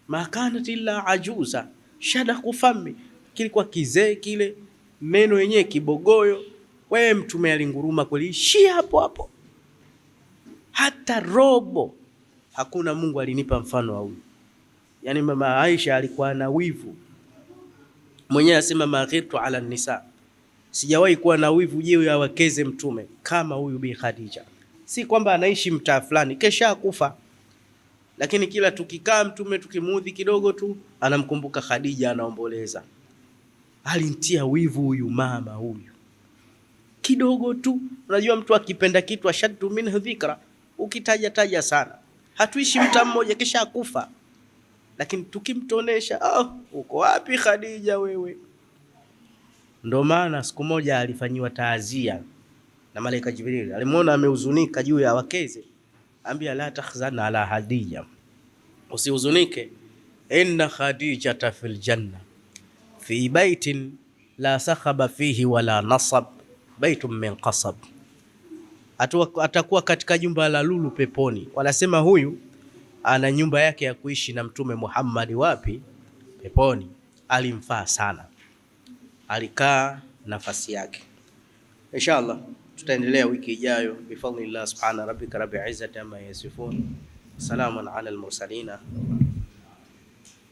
Makanat illa ajuza shada kufami, kilikuwa kizee kile, meno yenyewe kibogoyo. Wewe Mtume alinguruma kweli, shia hapo hapo, hata robo hakuna Mungu alinipa mfano wa huyu. Yani mama Aisha alikuwa na wivu mwenyewe, asema maghirtu ala nisa, sijawahi kuwa na wivu jeu ya wakeze Mtume kama huyu Bi Khadija. Si kwamba anaishi mtaa fulani kesha kufa, lakini kila tukikaa Mtume tukimuudhi kidogo tu anamkumbuka Khadija, anaomboleza. Alintia wivu huyu mama huyu kidogo tu. Unajua mtu akipenda kitu ashaddu minhu dhikra, ukitaja taja sana. Hatuishi mtaa mmoja kisha kufa, lakini tukimtonesha, uko wapi Khadija wewe? Ndo maana siku moja alifanyiwa taazia na malaika Jibril, alimuona amehuzunika juu ya wakeze, ambia la takhzana ala Khadija, usihuzunike, inna Khadijata fil janna fi baitin la sakhaba fihi wala nasab, baitun min qasab, atakuwa katika jumba la lulu peponi. Wanasema huyu ana nyumba yake ya kuishi na Mtume Muhammad. Wapi? Peponi. Alimfaa sana, alikaa nafasi yake. Inshallah tutaendelea wiki ijayo bifadlillah. Subhana rabbika rabbil izzati amma yasifun, salamun ala al mursalin.